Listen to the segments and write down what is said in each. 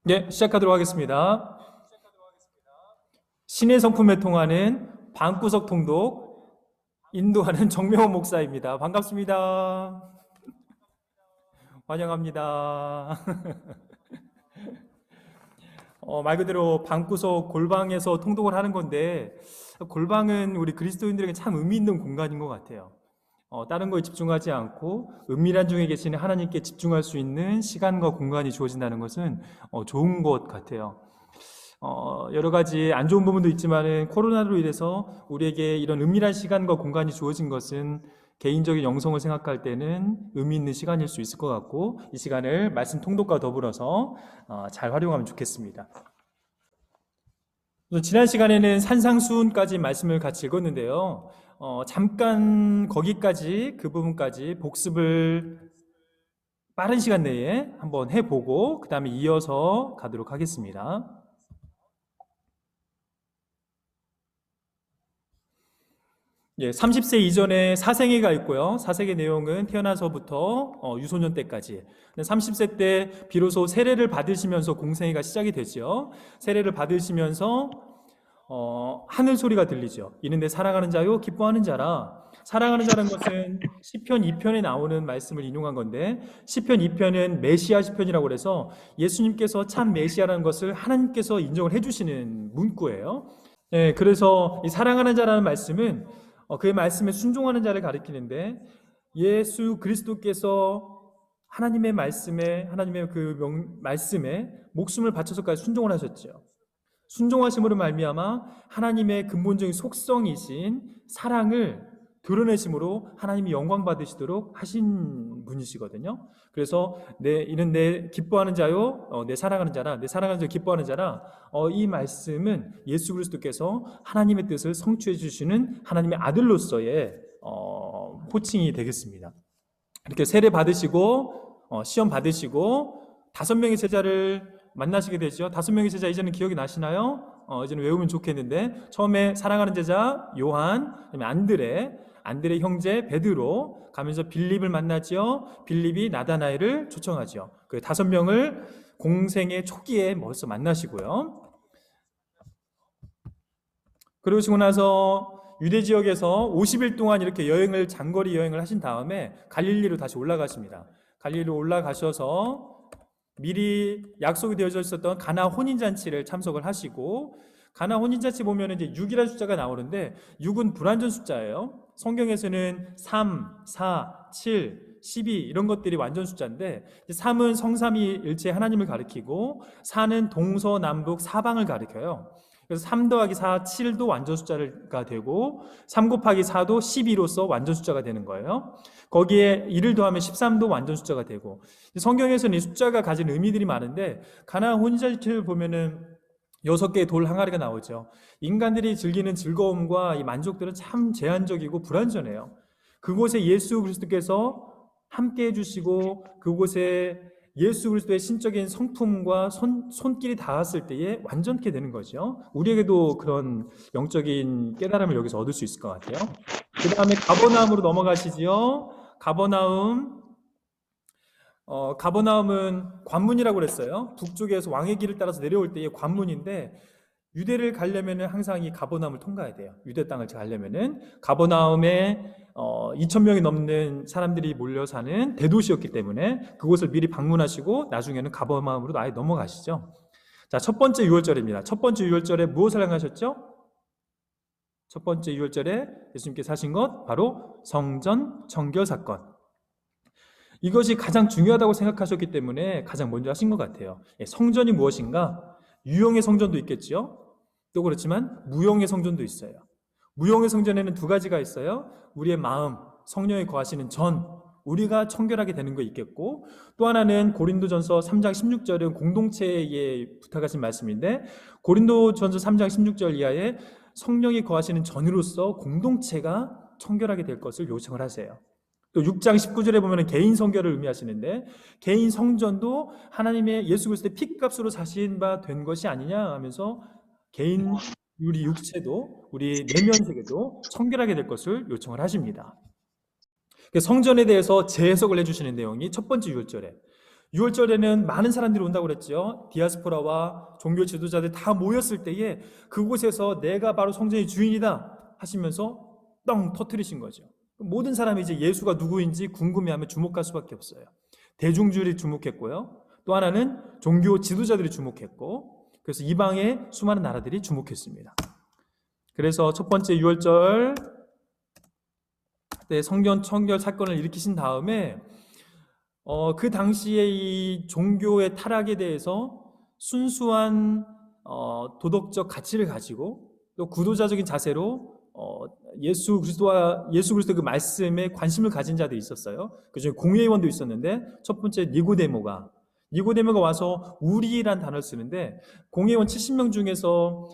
네, 시작하도록 하겠습니다. 신의 성품에 통하는 방구석 통독 인도하는 정명원 목사입니다. 반갑습니다. 환영합니다. 말 그대로 방구석 골방에서 통독을 하는 건데 골방은 우리 그리스도인들에게 참 의미 있는 공간인 것 같아요. 다른 거에 집중하지 않고 은밀한 중에 계시는 하나님께 집중할 수 있는 시간과 공간이 주어진다는 것은 좋은 것 같아요. 여러 가지 안 좋은 부분도 있지만은 코로나로 인해서 우리에게 이런 은밀한 시간과 공간이 주어진 것은 개인적인 영성을 생각할 때는 의미 있는 시간일 수 있을 것 같고, 이 시간을 말씀 통독과 더불어서 잘 활용하면 좋겠습니다. 지난 시간에는 산상수훈까지 말씀을 같이 읽었는데요. 잠깐 거기까지, 그 부분까지 복습을 빠른 시간 내에 한번 해보고 그 다음에 이어서 가도록 하겠습니다. 예, 30세 이전에 사생애가 있고요. 사생애 내용은 태어나서부터 유소년 때까지. 30세 때 비로소 세례를 받으시면서 공생애가 시작이 되죠. 세례를 받으시면서 하늘 소리가 들리죠. 이는 내 사랑하는 자요 기뻐하는 자라. 사랑하는 자라는 것은 시편 2편에 나오는 말씀을 인용한 건데, 시편 2편은 메시아 시편이라고 해서 예수님께서 참 메시아라는 것을 하나님께서 인정을 해주시는 문구예요. 예, 그래서 이 사랑하는 자라는 말씀은 그의 말씀에 순종하는 자를 가리키는데, 예수 그리스도께서 하나님의 말씀에, 하나님의 말씀에 목숨을 바쳐서까지 순종을 하셨죠. 순종하심으로 말미암아 하나님의 근본적인 속성이신 사랑을 드러내심으로 하나님이 영광 받으시도록 하신 분이시거든요. 그래서 이는 내 기뻐하는 자요, 내 사랑하는 자라, 내 사랑하는 자 기뻐하는 자라. 이 말씀은 예수 그리스도께서 하나님의 뜻을 성취해 주시는 하나님의 아들로서의 호칭이 되겠습니다. 이렇게 세례 받으시고 시험 받으시고 5명의 제자를 만나시게 되죠. 5명의 제자 이제는 기억이 나시나요? 이제는 외우면 좋겠는데, 처음에 사랑하는 제자 요한, 그다음에 안드레 형제 베드로, 가면서 빌립을 만나죠. 빌립이 나다나엘을 초청하죠. 그 5명을 공생의 초기에 벌써 만나시고요. 그러시고 나서 유대 지역에서 50일 동안 이렇게 장거리 여행을 하신 다음에 갈릴리로 다시 올라가십니다. 갈릴리로 올라가셔서 미리 약속이 되어져 있었던 가나 혼인잔치를 참석을 하시고, 가나 혼인잔치 보면 이제 6이라는 숫자가 나오는데 6은 불완전 숫자예요. 성경에서는 3, 4, 7, 12 이런 것들이 완전 숫자인데, 3은 성삼위일체 하나님을 가리키고 4는 동서남북 사방을 가리켜요. 그래서 3 더하기 4, 7도 완전 숫자가 되고 3 곱하기 4도 12로서 완전 숫자가 되는 거예요. 거기에 1을 더하면 13도 완전 숫자가 되고, 성경에서는 이 숫자가 가진 의미들이 많은데, 가나안 혼인잔치를 보면은 6개의 돌 항아리가 나오죠. 인간들이 즐기는 즐거움과 이 만족들은 참 제한적이고 불완전해요. 그곳에 예수 그리스도께서 함께 해주시고 그곳에 예수 그리스도의 신적인 성품과 손길이 닿았을 때에 완전케 되는 거죠. 우리에게도 그런 영적인 깨달음을 여기서 얻을 수 있을 것 같아요. 그 다음에 가버나움으로 넘어가시지요. 가버나움은 관문이라고 그랬어요. 북쪽에서 왕의 길을 따라서 내려올 때의 관문인데, 유대를 가려면 항상 이 가버나움을 통과해야 돼요. 유대 땅을 가려면은. 가버나움에 2,000명이 넘는 사람들이 몰려 사는 대도시였기 때문에 그곳을 미리 방문하시고 나중에는 가버나움으로 아예 넘어가시죠. 자, 첫 번째 유월절입니다. 첫 번째 유월절에 무엇을 행하셨죠? 첫 번째 유월절에 예수님께서 하신 것 바로 성전 청결 사건. 이것이 가장 중요하다고 생각하셨기 때문에 가장 먼저 하신 것 같아요. 성전이 무엇인가? 유형의 성전도 있겠죠. 또 그렇지만 무형의 성전도 있어요. 무형의 성전에는 2가지가 있어요. 우리의 마음, 성령이 거하시는 전, 우리가 청결하게 되는 거 있겠고, 또 하나는 고린도전서 3장 16절은 공동체에 부탁하신 말씀인데, 고린도전서 3장 16절 이하에 성령이 거하시는 전으로서 공동체가 청결하게 될 것을 요청을 하세요. 또 6장 19절에 보면 개인 성결을 의미하시는데, 개인 성전도 하나님의 예수 그리스도의 피값으로 사신 바 된 것이 아니냐 하면서 개인 우리 육체도 우리 내면 세계도 청결하게 될 것을 요청을 하십니다. 성전에 대해서 재해석을 해주시는 내용이 첫 번째 유월절에, 6월절에는 많은 사람들이 온다고 그랬죠. 디아스포라와 종교 지도자들 다 모였을 때에 그곳에서 내가 바로 성전의 주인이다 하시면서 뻥 터뜨리신 거죠. 모든 사람이 이제 예수가 누구인지 궁금해하면 주목할 수밖에 없어요. 대중들이 주목했고요. 또 하나는 종교 지도자들이 주목했고, 그래서 이방의 수많은 나라들이 주목했습니다. 그래서 첫 번째 6월절 때 성전 청결 사건을 일으키신 다음에 그 당시에 이 종교의 타락에 대해서 순수한 도덕적 가치를 가지고 또 구도자적인 자세로 예수 그리스도 그 말씀에 관심을 가진 자들이 있었어요. 그중에 공회의원도 있었는데 첫 번째 니고데모가 와서 우리란 단어를 쓰는데 공회의원 70명 중에서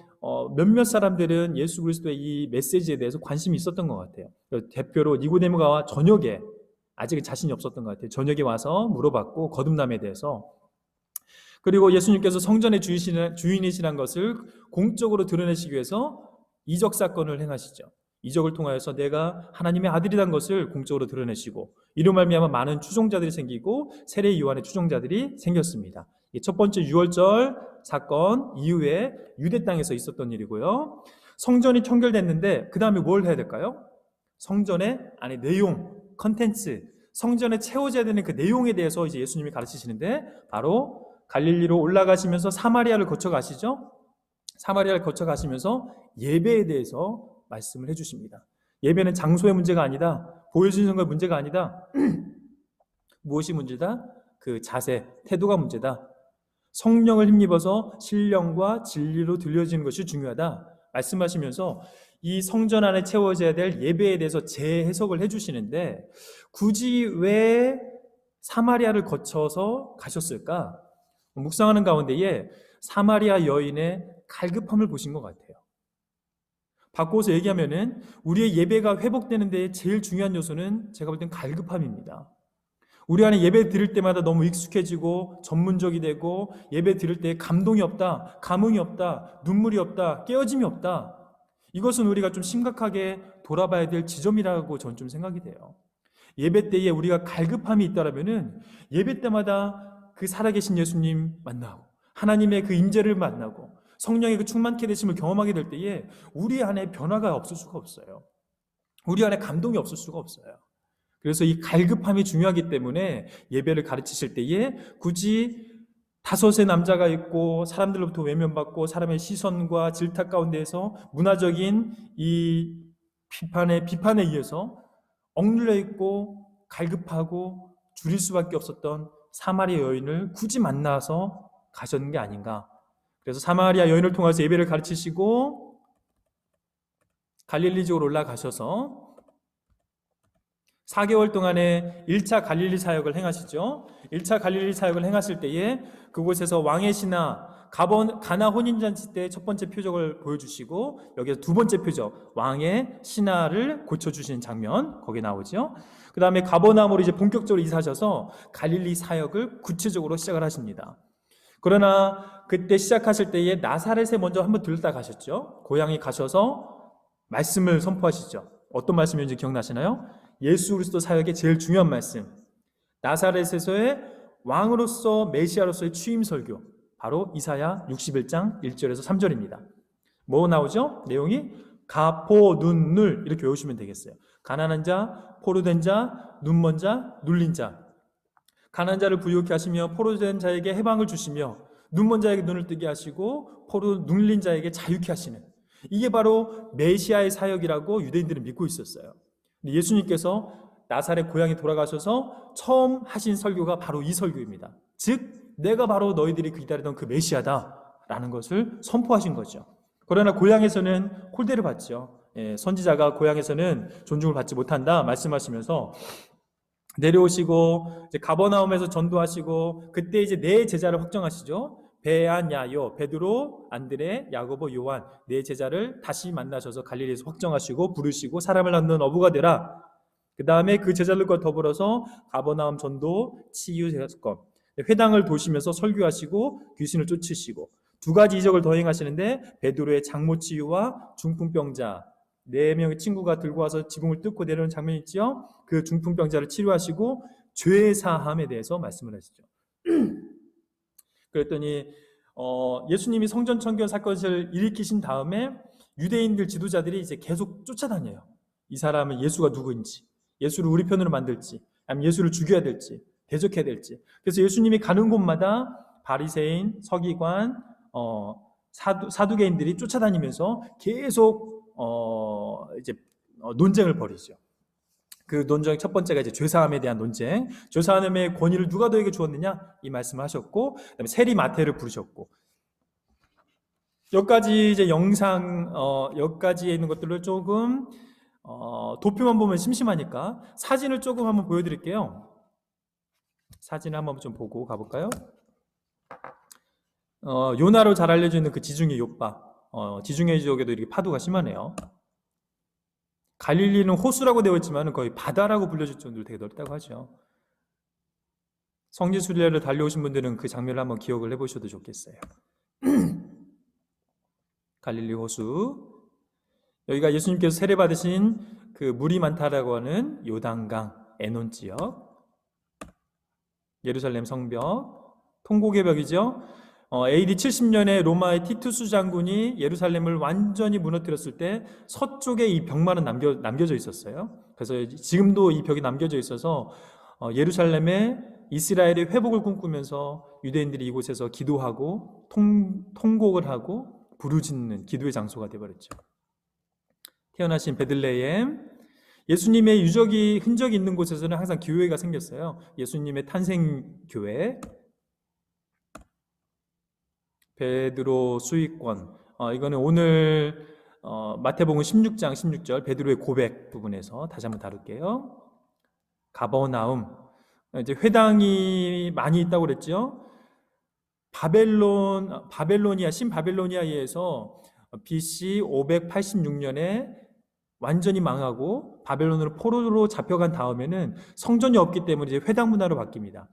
몇몇 사람들은 예수 그리스도의 이 메시지에 대해서 관심이 있었던 것 같아요. 대표로 니고데모가 저녁에 아직 자신이 없었던 것 같아요. 저녁에 와서 물어봤고 거듭남에 대해서. 그리고 예수님께서 성전의 주인이시란 것을 공적으로 드러내시기 위해서 이적 사건을 행하시죠. 이적을 통하여서 내가 하나님의 아들이란 것을 공적으로 드러내시고 이로 말미암아 많은 추종자들이 생기고 세례 요한의 추종자들이 생겼습니다. 첫 번째 6월절 사건 이후에 유대 땅에서 있었던 일이고요. 성전이 청결됐는데 그 다음에 뭘 해야 될까요? 성전의 안에 내용, 컨텐츠, 성전에 채워져야 되는 그 내용에 대해서 이제 예수님이 가르치시는데 바로 갈릴리로 올라가시면서 사마리아를 거쳐 가시죠. 사마리아를 거쳐 가시면서 예배에 대해서 말씀을 해주십니다. 예배는 장소의 문제가 아니다. 보여주는 것 문제가 아니다. 무엇이 문제다? 그 자세, 태도가 문제다. 성령을 힘입어서 신령과 진리로 들려지는 것이 중요하다. 말씀하시면서 이 성전 안에 채워져야 될 예배에 대해서 재해석을 해주시는데 굳이 왜 사마리아를 거쳐서 가셨을까? 묵상하는 가운데에 사마리아 여인의 갈급함을 보신 것 같아요. 바꿔서 얘기하면은 우리의 예배가 회복되는 데 제일 중요한 요소는 제가 볼 땐 갈급함입니다. 우리 안에 예배 드릴 때마다 너무 익숙해지고 전문적이 되고 예배 드릴 때 감동이 없다, 감흥이 없다, 눈물이 없다, 깨어짐이 없다. 이것은 우리가 좀 심각하게 돌아봐야 될 지점이라고 저는 좀 생각이 돼요. 예배 때에 우리가 갈급함이 있다라면은 예배 때마다 그 살아계신 예수님 만나고 하나님의 그 임재를 만나고 성령의 그 충만케 되심을 경험하게 될 때에 우리 안에 변화가 없을 수가 없어요. 우리 안에 감동이 없을 수가 없어요. 그래서 이 갈급함이 중요하기 때문에 예배를 가르치실 때에 굳이 다섯의 남자가 있고 사람들로부터 외면받고 사람의 시선과 질타 가운데에서 문화적인 이 비판에 의해서 억눌려 있고 갈급하고 줄일 수밖에 없었던 사마리아 여인을 굳이 만나서 가셨는 게 아닌가. 그래서 사마리아 여인을 통해서 예배를 가르치시고 갈릴리 지역으로 올라가셔서 4개월 동안의 1차 갈릴리 사역을 행하시죠. 1차 갈릴리 사역을 행하실 때에 그곳에서 왕의 신하, 가나 혼인잔치 때 첫 번째 표적을 보여주시고 여기서 두 번째 표적, 왕의 신하를 고쳐주시는 장면 거기에 나오죠. 그 다음에 가버나움으로 이제 본격적으로 이사하셔서 갈릴리 사역을 구체적으로 시작을 하십니다. 그러나 그때 시작하실 때에 나사렛에 먼저 한번 들렀다 가셨죠. 고향에 가셔서 말씀을 선포하시죠. 어떤 말씀인지 기억나시나요? 예수 그리스도 사역의 제일 중요한 말씀, 나사렛에서의 왕으로서 메시아로서의 취임 설교, 바로 이사야 61장 1절에서 3절입니다. 뭐 나오죠? 내용이 가포눈눌 이렇게 외우시면 되겠어요. 가난한 자, 포로된 자, 눈먼 자, 눌린 자. 가난한 자를 부유케 하시며 포로된 자에게 해방을 주시며 눈먼 자에게 눈을 뜨게 하시고 눌린 자에게 자유케 하시는, 이게 바로 메시아의 사역이라고 유대인들은 믿고 있었어요. 예수님께서 나사렛 고향에 돌아가셔서 처음 하신 설교가 바로 이 설교입니다. 즉 내가 바로 너희들이 기다리던 그 메시아다라는 것을 선포하신 거죠. 그러나 고향에서는 홀대를 받죠. 선지자가 고향에서는 존중을 받지 못한다 말씀하시면서 내려오시고 이제 가버나움에서 전도하시고 그때 이제 네 제자를 확정하시죠. 베안, 야요, 베드로, 안드레, 야고보, 요한 네 제자를 다시 만나셔서 갈릴리에서 확정하시고 부르시고 사람을 낳는 어부가 되라. 그 다음에 그 제자들과 더불어서 가버나움 전도, 치유 사건, 회당을 도시면서 설교하시고 귀신을 쫓으시고 두 가지 이적을 더 행하시는데 베드로의 장모 치유와 중풍병자 4명의 친구가 들고 와서 지붕을 뚫고 내려오는 장면이 있죠. 그 중풍병자를 치료하시고 죄 사함에 대해서 말씀을 하시죠. 그랬더니 예수님이 성전 청결 사건을 일으키신 다음에 유대인들 지도자들이 이제 계속 쫓아다녀요. 이 사람은 예수가 누구인지, 예수를 우리 편으로 만들지, 아니면 예수를 죽여야 될지, 대적해야 될지. 그래서 예수님이 가는 곳마다 바리새인, 서기관, 사두개인들이 쫓아다니면서 계속 이제 논쟁을 벌이죠. 그 논쟁의 첫 번째가 이제 죄사함에 대한 논쟁. 죄사함의 권위를 누가 너에게 주었느냐? 이 말씀을 하셨고, 그다음에 세리마태를 부르셨고, 여기까지 이제 여기까지에 있는 것들을 조금 도표만 보면 심심하니까 사진을 조금 한번 보여드릴게요. 사진을 한번 좀 보고 가볼까요? 요나로 잘 알려져 있는 그 지중해 요파, 지중해 지역에도 이렇게 파도가 심하네요. 갈릴리는 호수라고 되어 있지만 거의 바다라고 불려질 정도로 되게 넓다고 하죠. 성지 순례를 달려오신 분들은 그 장면을 한번 기억을 해보셔도 좋겠어요. 갈릴리 호수. 여기가 예수님께서 세례받으신 그 물이 많다라고 하는 요단강, 에논 지역. 예루살렘 성벽, 통곡의 벽이죠. AD 70년에 로마의 티투스 장군이 예루살렘을 완전히 무너뜨렸을 때 서쪽에 이 벽만은 남겨져 있었어요. 그래서 지금도 이 벽이 남겨져 있어서 예루살렘에 이스라엘의 회복을 꿈꾸면서 유대인들이 이곳에서 기도하고 통곡을 하고 부르짖는 기도의 장소가 되어버렸죠. 태어나신 베들레헴, 예수님의 흔적이 있는 곳에서는 항상 교회가 생겼어요. 예수님의 탄생교회, 베드로 수익권. 이거는 오늘 마태복음 16장 16절 베드로의 고백 부분에서 다시 한번 다룰게요. 가버나움. 이제 회당이 많이 있다고 그랬죠. 신바벨로니아에서 BC 586년에 완전히 망하고 바벨론으로 포로로 잡혀간 다음에는 성전이 없기 때문에 이제 회당 문화로 바뀝니다.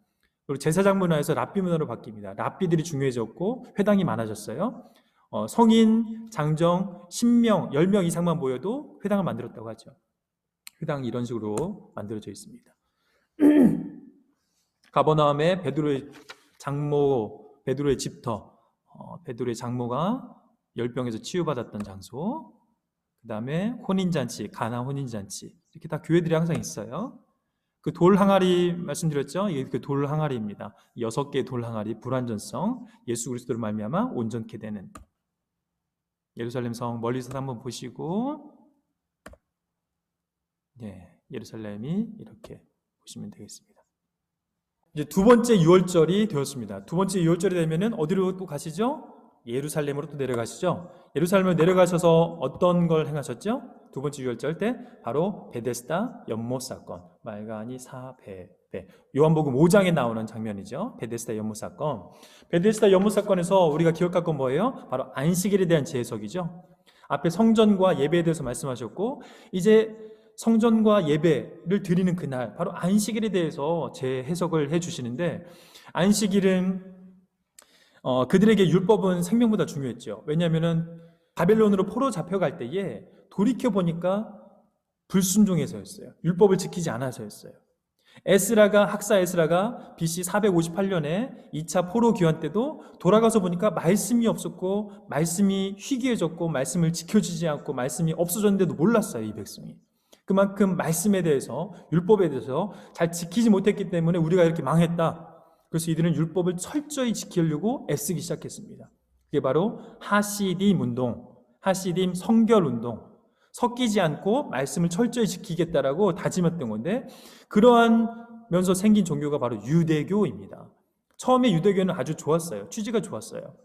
그리고 제사장 문화에서 랍비 문화로 바뀝니다. 랍비들이 중요해졌고 회당이 많아졌어요. 성인, 장정, 10명, 10명 이상만 모여도 회당을 만들었다고 하죠. 회당이 이런 식으로 만들어져 있습니다. 가버나움에 베드로의 장모, 베드로의 집터, 베드로의 장모가 열병에서 치유받았던 장소, 그 다음에 혼인잔치, 가나 혼인잔치, 이렇게 다 교회들이 항상 있어요. 그 돌 항아리 말씀드렸죠? 이게 그 돌 항아리입니다. 6개의 돌 항아리, 불완전성, 예수 그리스도로 말미암아 온전케 되는. 예루살렘 성 멀리서 한번 보시고, 예루살렘이 이렇게 보시면 되겠습니다. 이제 두 번째 유월절이 되었습니다. 두 번째 유월절이 되면은 어디로 또 가시죠? 예루살렘으로 또 내려가시죠. 예루살렘으로 내려가셔서 어떤 걸 행하셨죠? 두 번째 유월절 때 바로 베데스다 연못 사건, 말가니 사베베. 요한복음 5장에 나오는 장면이죠. 베데스다 연못 사건. 베데스다 연못 사건에서 우리가 기억할 건 뭐예요? 바로 안식일에 대한 재해석이죠. 앞에 성전과 예배에 대해서 말씀하셨고, 이제 성전과 예배를 드리는 그날, 바로 안식일에 대해서 재해석을 해주시는데, 안식일은 그들에게 율법은 생명보다 중요했죠. 왜냐하면 바벨론으로 포로 잡혀갈 때에 돌이켜보니까 불순종해서였어요. 율법을 지키지 않아서였어요. 학사 에스라가 BC 458년에 2차 포로 귀환 때도 돌아가서 보니까 말씀이 없었고, 말씀이 희귀해졌고, 말씀을 지켜지지 않고, 말씀이 없어졌는데도 몰랐어요, 이 백성이. 그만큼 말씀에 대해서, 율법에 대해서 잘 지키지 못했기 때문에 우리가 이렇게 망했다. 그래서 이들은 율법을 철저히 지키려고 애쓰기 시작했습니다. 그게 바로 하시딤 운동, 하시딤 성결 운동, 섞이지 않고 말씀을 철저히 지키겠다라고 다짐했던 건데, 그러하면서 생긴 종교가 바로 유대교입니다. 처음에 유대교는 아주 좋았어요. 취지가 좋았어요.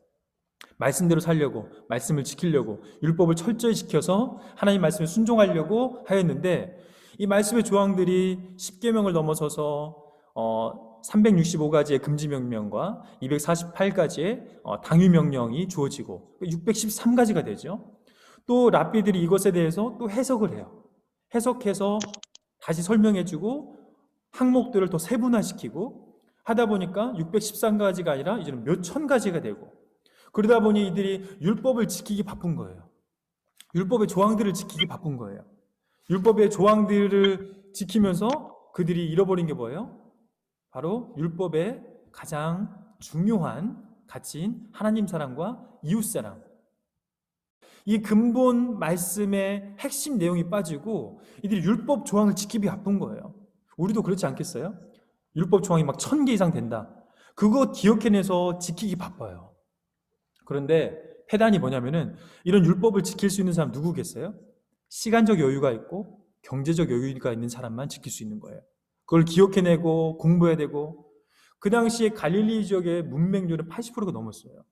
말씀대로 살려고, 말씀을 지키려고, 율법을 철저히 지켜서 하나님 말씀에 순종하려고 하였는데, 이 말씀의 조항들이 10계명을 넘어서서 365가지의 금지명령과 248가지의 당위명령이 주어지고 613가지가 되죠. 또 랍비들이 이것에 대해서 또 해석을 해요. 해석해서 다시 설명해주고 항목들을 더 세분화시키고 하다 보니까 613가지가 아니라 이제는 몇천 가지가 되고, 그러다 보니 이들이 율법을 지키기 바쁜 거예요. 율법의 조항들을 지키기 바쁜 거예요. 율법의 조항들을 지키면서 그들이 잃어버린 게 뭐예요? 바로 율법의 가장 중요한 가치인 하나님 사랑과 이웃 사랑, 이 근본 말씀의 핵심 내용이 빠지고 이들이 율법 조항을 지키기 바쁜 거예요. 우리도 그렇지 않겠어요? 율법 조항이 막 1000개 이상 된다. 그거 기억해내서 지키기 바빠요. 그런데 패단이 뭐냐면은 이런 율법을 지킬 수 있는 사람 누구겠어요? 시간적 여유가 있고 경제적 여유가 있는 사람만 지킬 수 있는 거예요. 그걸 기억해내고 공부해야 되고, 그 당시에 갈릴리 지역의 문맹률은 80%가 넘었어요.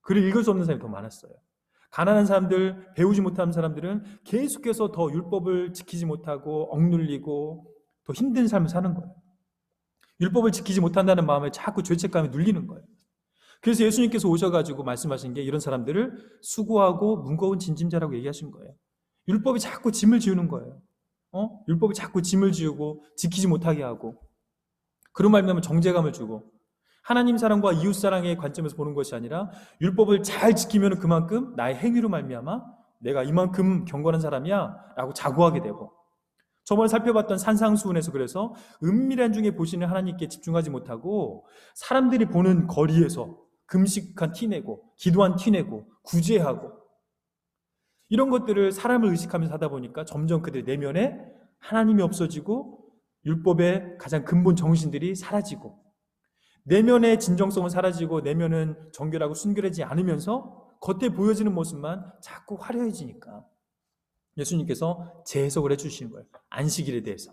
글을 읽을 수 없는 사람이 더 많았어요. 가난한 사람들, 배우지 못한 사람들은 계속해서 더 율법을 지키지 못하고 억눌리고 더 힘든 삶을 사는 거예요. 율법을 지키지 못한다는 마음에 자꾸 죄책감이 눌리는 거예요. 그래서 예수님께서 오셔가지고 말씀하신 게 이런 사람들을 수고하고 무거운 짐진자라고 얘기하신 거예요. 율법이 자꾸 짐을 지우는 거예요. 율법이 자꾸 짐을 지우고 지키지 못하게 하고, 그런 말미암아 정죄감을 주고, 하나님 사랑과 이웃 사랑의 관점에서 보는 것이 아니라 율법을 잘 지키면 그만큼 나의 행위로 말미암아 내가 이만큼 경건한 사람이야 라고 자부하게 되고, 저번에 살펴봤던 산상수훈에서 그래서 은밀한 중에 보시는 하나님께 집중하지 못하고 사람들이 보는 거리에서 금식한 티내고 기도한 티내고 구제하고, 이런 것들을 사람을 의식하면서 하다 보니까 점점 그들 내면에 하나님이 없어지고 율법의 가장 근본 정신들이 사라지고, 내면의 진정성은 사라지고 내면은 정결하고 순결하지 않으면서 겉에 보여지는 모습만 자꾸 화려해지니까 예수님께서 재해석을 해주시는 거예요. 안식일에 대해서.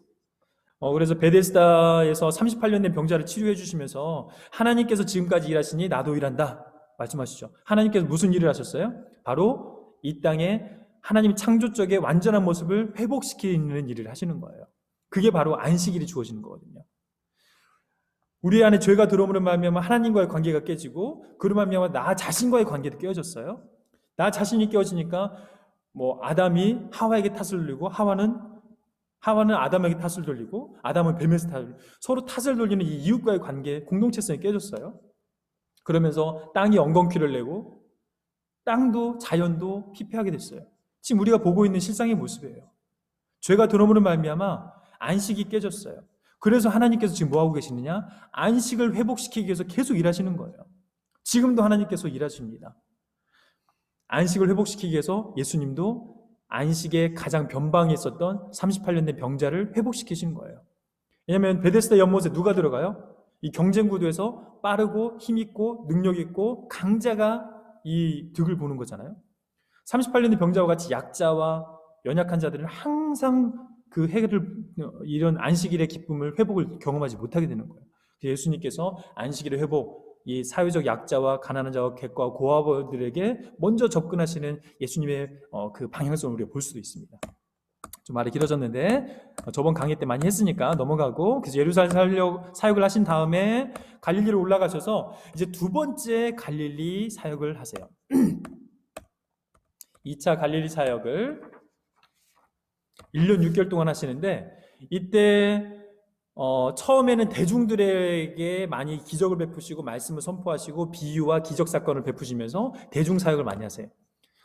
그래서 베데스다에서 38년 된 병자를 치료해 주시면서 하나님께서 지금까지 일하시니 나도 일한다 말씀하시죠. 하나님께서 무슨 일을 하셨어요? 바로 이 땅에 하나님 창조적의 완전한 모습을 회복시키는 일을 하시는 거예요. 그게 바로 안식일이 주어지는 거거든요. 우리 안에 죄가 들어오는 말미암아 하나님과의 관계가 깨지고, 그로 말미암아 나 자신과의 관계도 깨어졌어요. 나 자신이 깨어지니까 아담이 하와에게 탓을 돌리고 하와는 아담에게 탓을 돌리고 아담은 뱀에게 탓을 돌리고, 서로 탓을 돌리는 이 이웃과의 관계, 공동체성이 깨졌어요. 그러면서 땅이 엉겅퀴를 내고 땅도 자연도 피폐하게 됐어요. 지금 우리가 보고 있는 실상의 모습이에요. 죄가 들어오는 말미암아 안식이 깨졌어요. 그래서 하나님께서 지금 뭐하고 계시느냐? 안식을 회복시키기 위해서 계속 일하시는 거예요. 지금도 하나님께서 일하십니다. 안식을 회복시키기 위해서 예수님도 안식의 가장 변방에 있었던 38년 된 병자를 회복시키시는 거예요. 왜냐하면 베데스다 연못에 누가 들어가요? 이 경쟁 구도에서 빠르고 힘있고 능력있고 강자가 이 득을 보는 거잖아요. 38년 된 병자와 같이 약자와 연약한 자들은 항상 그 이런 안식일의 기쁨을, 회복을 경험하지 못하게 되는 거예요. 예수님께서 안식일의 회복, 이 사회적 약자와 가난한 자와 객과 고아들에게 먼저 접근하시는 예수님의 그 방향성을 우리가 볼 수도 있습니다. 좀 말이 길어졌는데 저번 강의 때 많이 했으니까 넘어가고, 그래서 예루살렘 사역을 하신 다음에 갈릴리로 올라가셔서 이제 두 번째 갈릴리 사역을 하세요. 2차 갈릴리 사역을 1년 6개월 동안 하시는데, 이때 처음에는 대중들에게 많이 기적을 베푸시고 말씀을 선포하시고 비유와 기적 사건을 베푸시면서 대중 사역을 많이 하세요.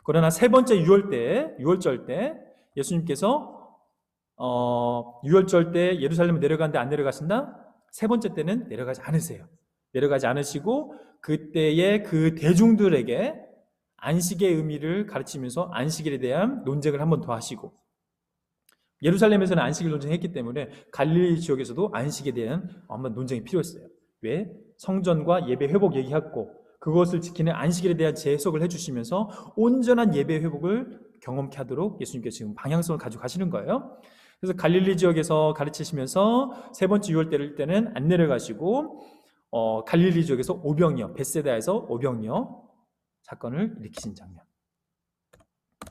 그러나 세 번째 유월절 때 예수님께서 유월절 때 예루살렘에 내려가는데 안 내려가신다? 세 번째 때는 내려가지 않으세요. 내려가지 않으시고 그때의 그 대중들에게 안식의 의미를 가르치면서 안식일에 대한 논쟁을 한 번 더 하시고, 예루살렘에서는 안식일 논쟁했기 때문에 갈릴리 지역에서도 안식에 대한 한번 논쟁이 필요했어요. 왜? 성전과 예배 회복 얘기했고 그것을 지키는 안식일에 대한 재해석을 해주시면서 온전한 예배 회복을 경험케 하도록 예수님께서 지금 방향성을 가지고 가시는 거예요. 그래서 갈릴리 지역에서 가르치시면서 세 번째 유월절 때는 안 내려가시고 갈릴리 지역에서 오병이어, 벳세다에서 오병이어 사건을 일으키신 장면.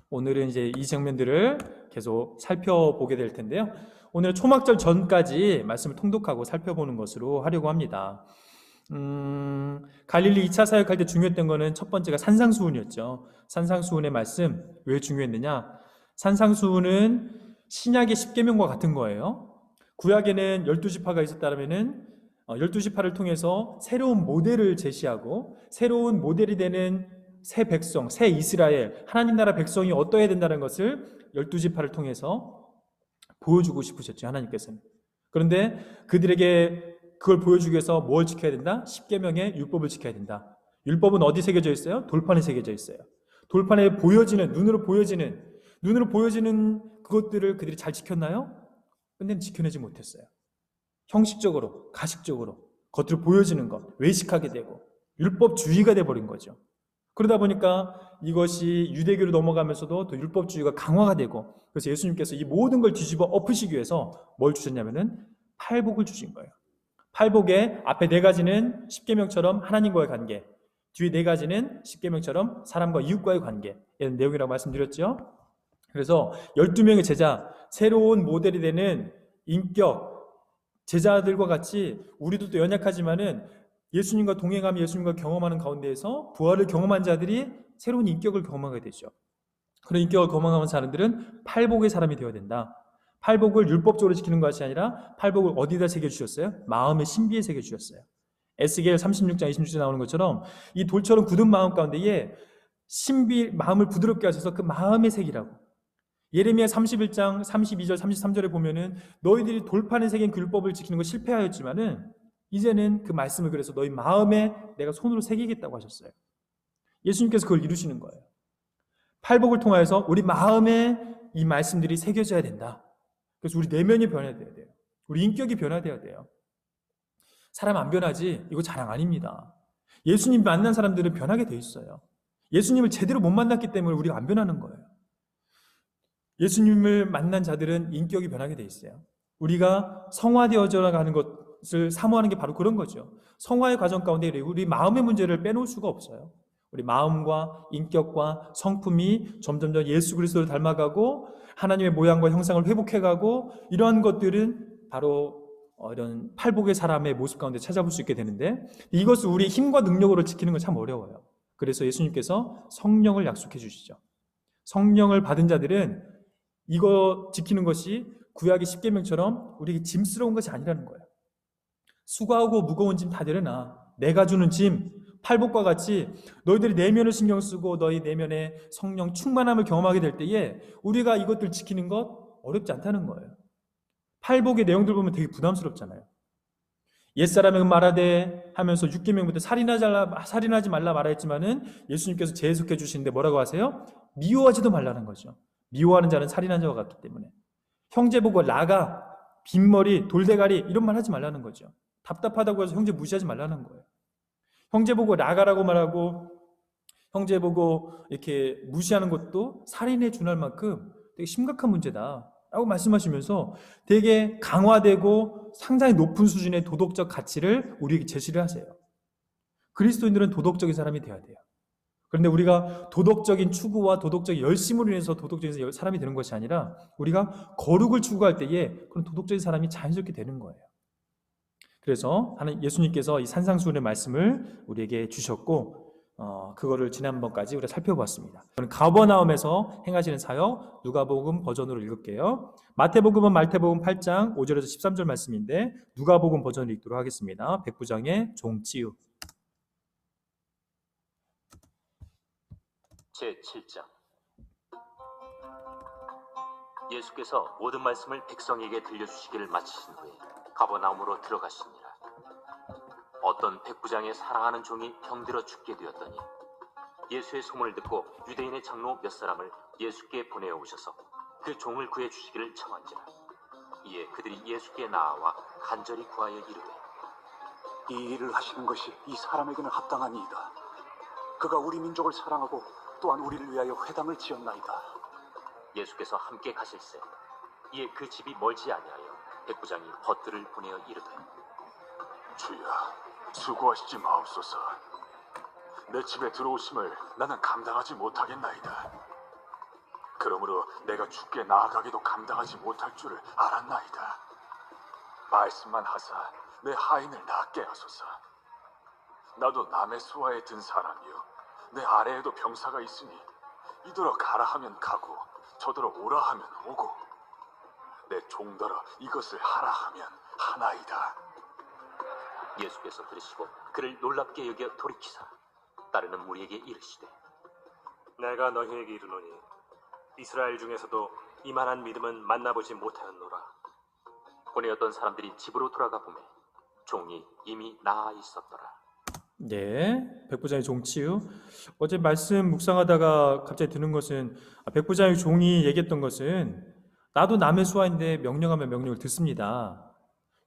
오늘은 이제 이 장면들을 계속 살펴보게 될 텐데요. 오늘 초막절 전까지 말씀을 통독하고 살펴보는 것으로 하려고 합니다. 갈릴리 2차 사역할 때 중요했던 거는 첫 번째가 산상수훈이었죠. 산상수훈의 말씀 왜 중요했느냐? 산상수훈은 신약의 십계명과 같은 거예요. 구약에는 12지파가 있었다면은 12지파를 통해서 새로운 모델을 제시하고 새로운 모델이 되는 새 백성, 새 이스라엘, 하나님 나라 백성이 어떠해야 된다는 것을 12지파를 통해서 보여주고 싶으셨죠, 하나님께서는. 그런데 그들에게 그걸 보여주기 위해서 뭘 지켜야 된다? 십계명의 율법을 지켜야 된다. 율법은 어디 새겨져 있어요? 돌판에 새겨져 있어요. 돌판에 보여지는, 눈으로 보여지는 그것들을 그들이 잘 지켰나요? 근데 지켜내지 못했어요. 형식적으로, 가식적으로, 겉으로 보여지는 것, 외식하게 되고, 율법주의가 돼버린 거죠. 그러다 보니까 이것이 유대교로 넘어가면서도 또 율법주의가 강화가 되고, 그래서 예수님께서 이 모든 걸 뒤집어 엎으시기 위해서 뭘 주셨냐면은 팔복을 주신 거예요. 팔복의 앞에 네 가지는 십계명처럼 하나님과의 관계, 뒤에 네 가지는 십계명처럼 사람과 이웃과의 관계, 이런 내용이라고 말씀드렸죠. 그래서 12명의 제자, 새로운 모델이 되는 인격, 제자들과 같이 우리도 또 연약하지만은 예수님과 동행하며 예수님과 경험하는 가운데에서 부활을 경험한 자들이 새로운 인격을 경험하게 되죠. 그런 인격을 경험하는 사람들은 팔복의 사람이 되어야 된다. 팔복을 율법적으로 지키는 것이 아니라 팔복을 어디다 새겨주셨어요? 마음의 신비에 새겨주셨어요. 에스겔 36장 26절에 나오는 것처럼 이 돌처럼 굳은 마음 가운데에 신비, 마음을 부드럽게 하셔서 그 마음의 색이라고. 예레미야 31장 32절 33절에 보면은 너희들이 돌판에 새긴 그 율법을 지키는 거 실패하였지만은 이제는 그 말씀을 그래서 너희 마음에 내가 손으로 새기겠다고 하셨어요. 예수님께서 그걸 이루시는 거예요. 팔복을 통하여서 우리 마음에 이 말씀들이 새겨져야 된다. 그래서 우리 내면이 변화되어야 돼요. 우리 인격이 변화되어야 돼요. 사람 안 변하지? 이거 자랑 아닙니다. 예수님 만난 사람들은 변하게 돼 있어요. 예수님을 제대로 못 만났기 때문에 우리가 안 변하는 거예요. 예수님을 만난 자들은 인격이 변하게 돼 있어요. 우리가 성화되어져 가는 것을 사모하는 게 바로 그런 거죠. 성화의 과정 가운데 우리 마음의 문제를 빼놓을 수가 없어요. 우리 마음과 인격과 성품이 점점점 예수 그리스도를 닮아가고 하나님의 모양과 형상을 회복해가고 이러한 것들은 바로 이런 팔복의 사람의 모습 가운데 찾아볼 수 있게 되는데 이것을 우리 힘과 능력으로 지키는 건 참 어려워요. 그래서 예수님께서 성령을 약속해 주시죠. 성령을 받은 자들은 이거 지키는 것이 구약의 십계명처럼 우리에게 짐스러운 것이 아니라는 거예요. 수고하고 무거운 짐 다 내려놔. 내가 주는 짐, 팔복과 같이 너희들이 내면을 신경 쓰고 너희 내면의 성령 충만함을 경험하게 될 때에 우리가 이것들 지키는 것 어렵지 않다는 거예요. 팔복의 내용들 보면 되게 부담스럽잖아요. 옛사람은 말하되 하면서 6계명부터 살인하지 말라 말했지만은 예수님께서 재해석해 주시는데 뭐라고 하세요? 미워하지도 말라는 거죠. 미워하는 자는 살인한 자와 같기 때문에. 형제 보고 라가, 빈머리, 돌대가리 이런 말 하지 말라는 거죠. 답답하다고 해서 형제 무시하지 말라는 거예요. 형제 보고 라가라고 말하고 형제 보고 이렇게 무시하는 것도 살인에 준할 만큼 되게 심각한 문제다 라고 말씀하시면서 되게 강화되고 상당히 높은 수준의 도덕적 가치를 우리에게 제시를 하세요. 그리스도인들은 도덕적인 사람이 되어야 돼요. 그런데 우리가 도덕적인 추구와 도덕적 열심으로 인해서 도덕적인 사람이 되는 것이 아니라 우리가 거룩을 추구할 때에 그런 도덕적인 사람이 자연스럽게 되는 거예요. 그래서 예수님께서 이 산상수훈의 말씀을 우리에게 주셨고 그거를 지난번까지 우리가 살펴봤습니다. 저는 가버나움에서 행하시는 사역 누가복음 버전으로 읽을게요. 마태복음은 마태복음 8장 5절에서 13절 말씀인데 누가복음 버전을 읽도록 하겠습니다. 백부장의 종치유. 제7장. 예수께서 모든 말씀을 백성에게 들려주시기를 마치신 후에 가버나움으로 들어가시니라. 어떤 백부장의 사랑하는 종이 병들어 죽게 되었더니 예수의 소문을 듣고 유대인의 장로 몇 사람을 예수께 보내어 오셔서 그 종을 구해 주시기를 청한지라. 이에 그들이 예수께 나아와 간절히 구하여 이르되 이 일을 하시는 것이 이 사람에게는 합당하니이다. 그가 우리 민족을 사랑하고 또한 우리를 위하여 회당을 지었나이다. 예수께서 함께 가실세. 이에 그 집이 멀지 아니하여 백부장이 벗들을 보내어 이르되 주여, 수고하시지 마옵소서. 내 집에 들어오심을 나는 감당하지 못하겠나이다. 그러므로 내가 주께 나아가기도 감당하지 못할 줄을 알았나이다. 말씀만 하사 내 하인을 낫게 하소서. 나도 남의 수하에 든 사람이요 내 아래에도 병사가 있으니 이더러 가라 하면 가고 저더러 오라 하면 오고 내 종더러 이것을 하라 하면 하나이다. 예수께서 들으시고 그를 놀랍게 여겨 돌이키사 따르는 무리에게 이르시되 내가 너희에게 이르노니 이스라엘 중에서도 이만한 믿음은 만나보지 못하였노라. 보내었던 사람들이 집으로 돌아가 보매 종이 이미 나아 있었더라. 네, 백부장의 종치유. 어제 말씀 묵상하다가 갑자기 드는 것은 백부장의 종이 얘기했던 것은 나도 남의 수하인데 명령하면 명령을 듣습니다.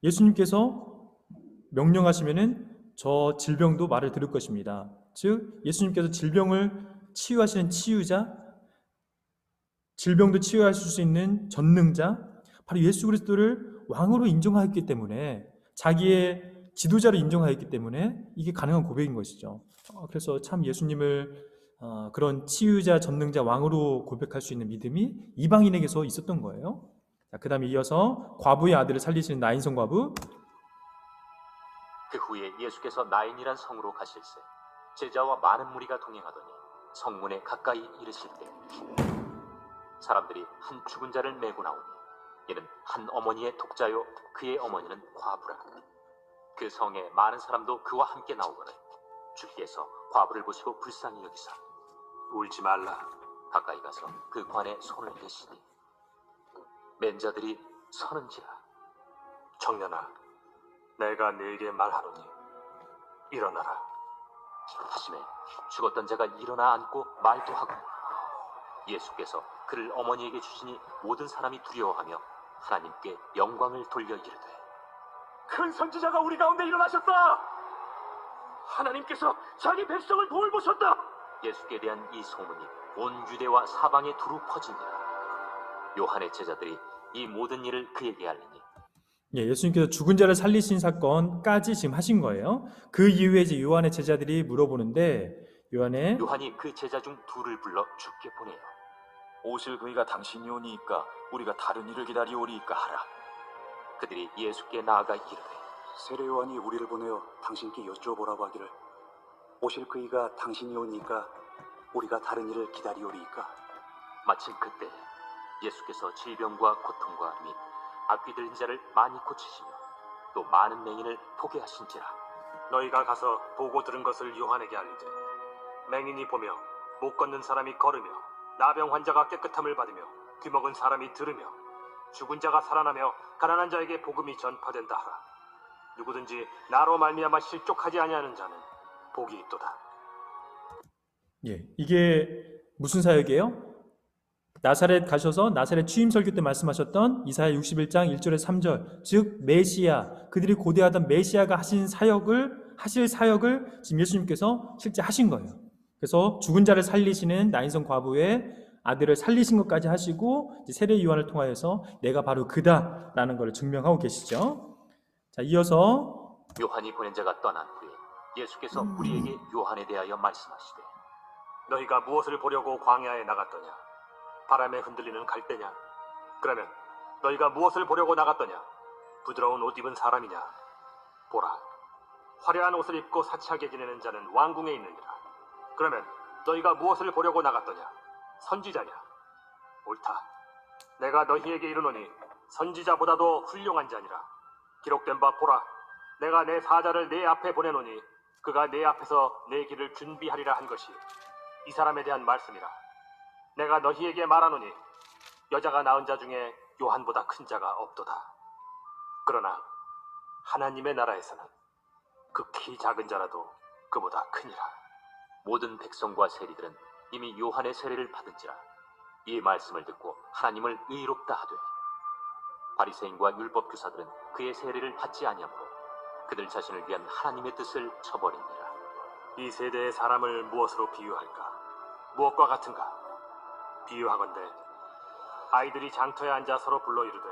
예수님께서 명령하시면은 저 질병도 말을 들을 것입니다. 즉 예수님께서 질병을 치유하시는 치유자, 질병도 치유하실 수 있는 전능자, 바로 예수 그리스도를 왕으로 인정하였기 때문에, 자기의 지도자로 인정하였기 때문에 이게 가능한 고백인 것이죠. 그래서 참 예수님을 그런 치유자, 전능자, 왕으로 고백할 수 있는 믿음이 이방인에게서 있었던 거예요. 그 다음에 이어서 과부의 아들을 살리시는 나인성 과부. 그 후에 예수께서 나인이란 성으로 가실새 제자와 많은 무리가 동행하더니 성문에 가까이 이르실 때 사람들이 한 죽은 자를 메고 나오니 이는 한 어머니의 독자요 그의 어머니는 과부라. 그 성에 많은 사람도 그와 함께 나오거늘 주께서 과부를 보시고 불쌍히 여기사 울지 말라. 가까이 가서 그 관에 손을 대시니 맨 자들이 서는지라. 청년아, 내가 네게 말하노니 일어나라. 하심에 죽었던 자가 일어나 앉고 말도 하고 예수께서 그를 어머니에게 주시니 모든 사람이 두려워하며 하나님께 영광을 돌려 이르되 큰 선지자가 우리 가운데 일어나셨다. 하나님께서 자기 백성을 돌보셨다. 예수께 대한 이 소문이 온 유대와 사방에 두루 퍼지니라. 요한의 제자들이 이 모든 일을 그에게 알리니 예수님께서 죽은 자를 살리신 사건까지 지금 하신 거예요. 그 이후에 이제 요한의 제자들이 물어보는데 요한이 그 제자 중 둘을 불러 주께 보내요. 오실 그이가 당신이 오니이까 우리가 다른 일을 기다리오리이까 하라. 그들이 예수께 나아가 이르되 세례 요한이 우리를 보내어 당신께 여쭈어보라고 하기를 오실 그이가 당신이 오니까 우리가 다른 일을 기다리오리이까. 마침 그때 예수께서 질병과 고통과 및 악귀 들린 자를 많이 고치시며 또 많은 맹인을 보게 하신지라. 너희가 가서 보고 들은 것을 요한에게 알리되 맹인이 보며 못 걷는 사람이 걸으며 나병 환자가 깨끗함을 받으며 귀먹은 사람이 들으며 죽은 자가 살아나며 가난한 자에게 복음이 전파된다 하라. 누구든지 나로 말미암아 실족하지 아니하는 자는 복이 있도다. 이게 무슨 사역이에요? 나사렛 가셔서 나사렛 취임 설교 때 말씀하셨던 이사야 61장 1절에서 3절, 즉 메시아, 그들이 고대하던 메시아가 하실 사역을 지금 예수님께서 실제 하신 거예요. 그래서 죽은 자를 살리시는 나인성 과부의 아들을 살리신 것까지 하시고 이제 세례 요한을 통하여서 내가 바로 그다라는 것을 증명하고 계시죠. 자, 이어서 요한이 보낸 자가 떠난 후에 예수께서 우리에게 요한에 대하여 말씀하시되 너희가 무엇을 보려고 광야에 나갔더냐? 바람에 흔들리는 갈대냐? 그러면 너희가 무엇을 보려고 나갔더냐? 부드러운 옷 입은 사람이냐? 보라, 화려한 옷을 입고 사치하게 지내는 자는 왕궁에 있느니라. 그러면 너희가 무엇을 보려고 나갔더냐? 선지자냐? 옳다. 내가 너희에게 이르노니 선지자보다도 훌륭한 자니라. 기록된 바 보라, 내가 내 사자를 내 앞에 보내노니 그가 내 앞에서 내 길을 준비하리라 한 것이 이 사람에 대한 말씀이라. 내가 너희에게 말하노니 여자가 낳은 자 중에 요한보다 큰 자가 없도다. 그러나 하나님의 나라에서는 극히 작은 자라도 그보다 크니라. 모든 백성과 세리들은 이미 요한의 세례를 받은지라. 이 말씀을 듣고 하나님을 의롭다 하되 바리새인과 율법 교사들은 그의 세례를 받지 아니하므로 그들 자신을 위한 하나님의 뜻을 저버리니라. 이 세대의 사람을 무엇으로 비유할까? 무엇과 같은가? 비유하건대 아이들이 장터에 앉아 서로 불러 이르되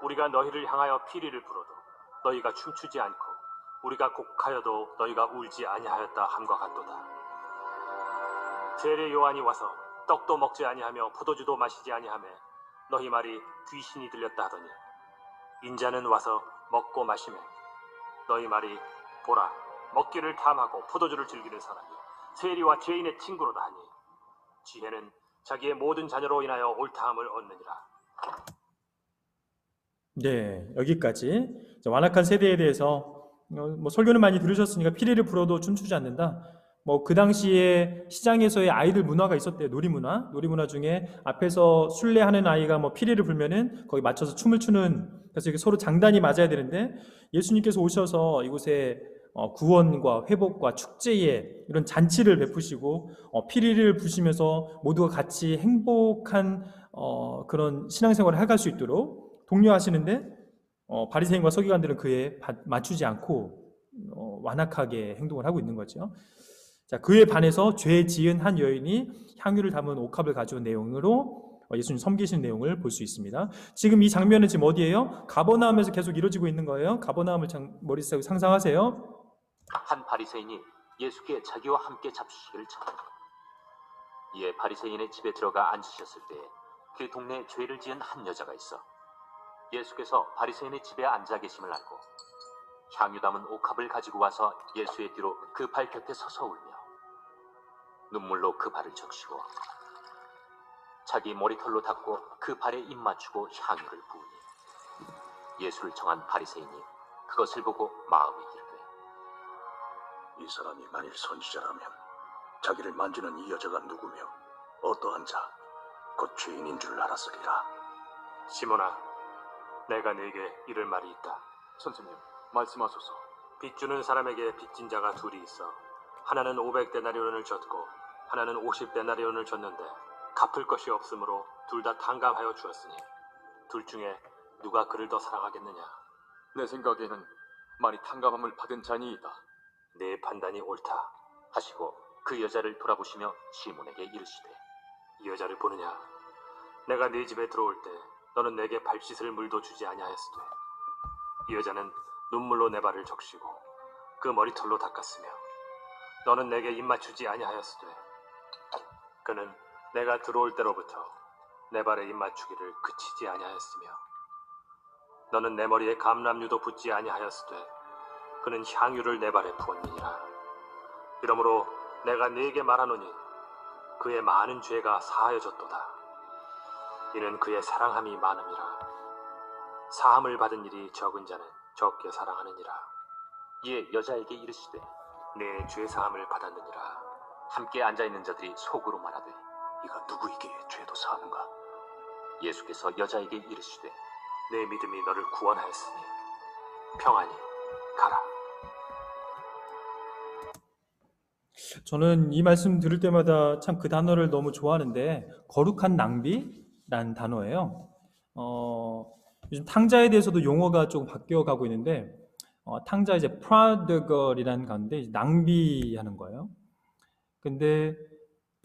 우리가 너희를 향하여 피리를 불어도 너희가 춤추지 않고 우리가 곡하여도 너희가 울지 아니하였다 함과 같도다. 세례 요한이 와서 떡도 먹지 아니하며 포도주도 마시지 아니하며 너희 말이 귀신이 들렸다 하더니 인자는 와서 먹고 마시며 너희 말이 보라, 먹기를 탐하고 포도주를 즐기는 사람이 세리와 죄인의 친구로다 하니 지혜는 자기의 모든 자녀로 인하여 옳다함을 얻느니라. 네, 여기까지 완악한 세대에 대해서 설교는 많이 들으셨으니까 피리를 불어도 춤추지 않는다. 뭐 그 당시에 시장에서의 아이들 문화가 있었대요. 놀이문화 중에 앞에서 순례하는 아이가 뭐 피리를 불면은 거기 맞춰서 춤을 추는, 그래서 이게 서로 장단이 맞아야 되는데 예수님께서 오셔서 이곳에 구원과 회복과 축제의 이런 잔치를 베푸시고 피리를 부시면서 모두가 같이 행복한 그런 신앙생활을 해갈 수 있도록 독려하시는데 바리새인과 서기관들은 그에 맞추지 않고 완악하게 행동을 하고 있는 거죠. 자, 그에 반해서 죄 지은 한 여인이 향유를 담은 옥합을 가져온 내용으로 예수님 섬기신 내용을 볼 수 있습니다. 지금 이 장면은 지금 어디예요? 가버나움에서 계속 이루어지고 있는 거예요. 가버나움을 머릿속에 상상하세요. 한 바리새인이 예수께 자기와 함께 잡수시기를 청합니다. 이에 바리새인의 집에 들어가 앉으셨을 때에 그 동네에 죄를 지은 한 여자가 있어 예수께서 바리새인의 집에 앉아 계심을 알고 향유 담은 옥합을 가지고 와서 예수의 뒤로 그 발 곁에 서서 울며 눈물로 그 발을 적시고 자기 머리털로 닦고 그 발에 입 맞추고 향유를 부으니 예수를 청한 바리새인이 그것을 보고 마음에 이르되 이 사람이 만일 선지자라면 자기를 만지는 이 여자가 누구며 어떠한 자, 곧 죄인인 줄 알았으리라. 시몬아, 내가 네게 이를 말이 있다. 선생님, 말씀하소서. 빚 주는 사람에게 빚진 자가 둘이 있어. 하나는 500데나리온을 줬고 하나는 50데나리온을 줬는데 갚을 것이 없으므로 둘 다 탕감하여 주었으니 둘 중에 누가 그를 더 사랑하겠느냐? 내 생각에는 많이 탕감함을 받은 자니이다. 네 판단이 옳다 하시고 그 여자를 돌아보시며 시몬에게 이르시되 이 여자를 보느냐? 내가 네 집에 들어올 때 너는 내게 발 씻을 물도 주지 아니하였으되 이 여자는 눈물로 내 발을 적시고 그 머리털로 닦았으며 너는 내게 입 맞추지 아니하였으되 그는 내가 들어올 때로부터 내 발에 입 맞추기를 그치지 아니하였으며 너는 내 머리에 감람유도 붓지 아니하였으되 그는 향유를 내 발에 부었느니라. 이러므로 내가 네게 말하노니 그의 많은 죄가 사하여졌도다. 이는 그의 사랑함이 많음이라. 사함을 받은 일이 적은 자는 적게 사랑하느니라. 이에 여자에게 이르시되 내 죄 사함을 받았느니라. 함께 앉아있는 자들이 속으로 말하되 이가 누구에게 죄도 사하는가? 예수께서 여자에게 이르시되 내 믿음이 너를 구원하였으니 평안히 가라. 저는 이 말씀 들을 때마다 참 그 단어를 너무 좋아하는데, 거룩한 낭비란 단어예요. 요즘 탕자에 대해서도 용어가 조금 바뀌어가고 있는데, 탕자 이제 prodigal이라는 가운데 낭비하는 거예요. 근데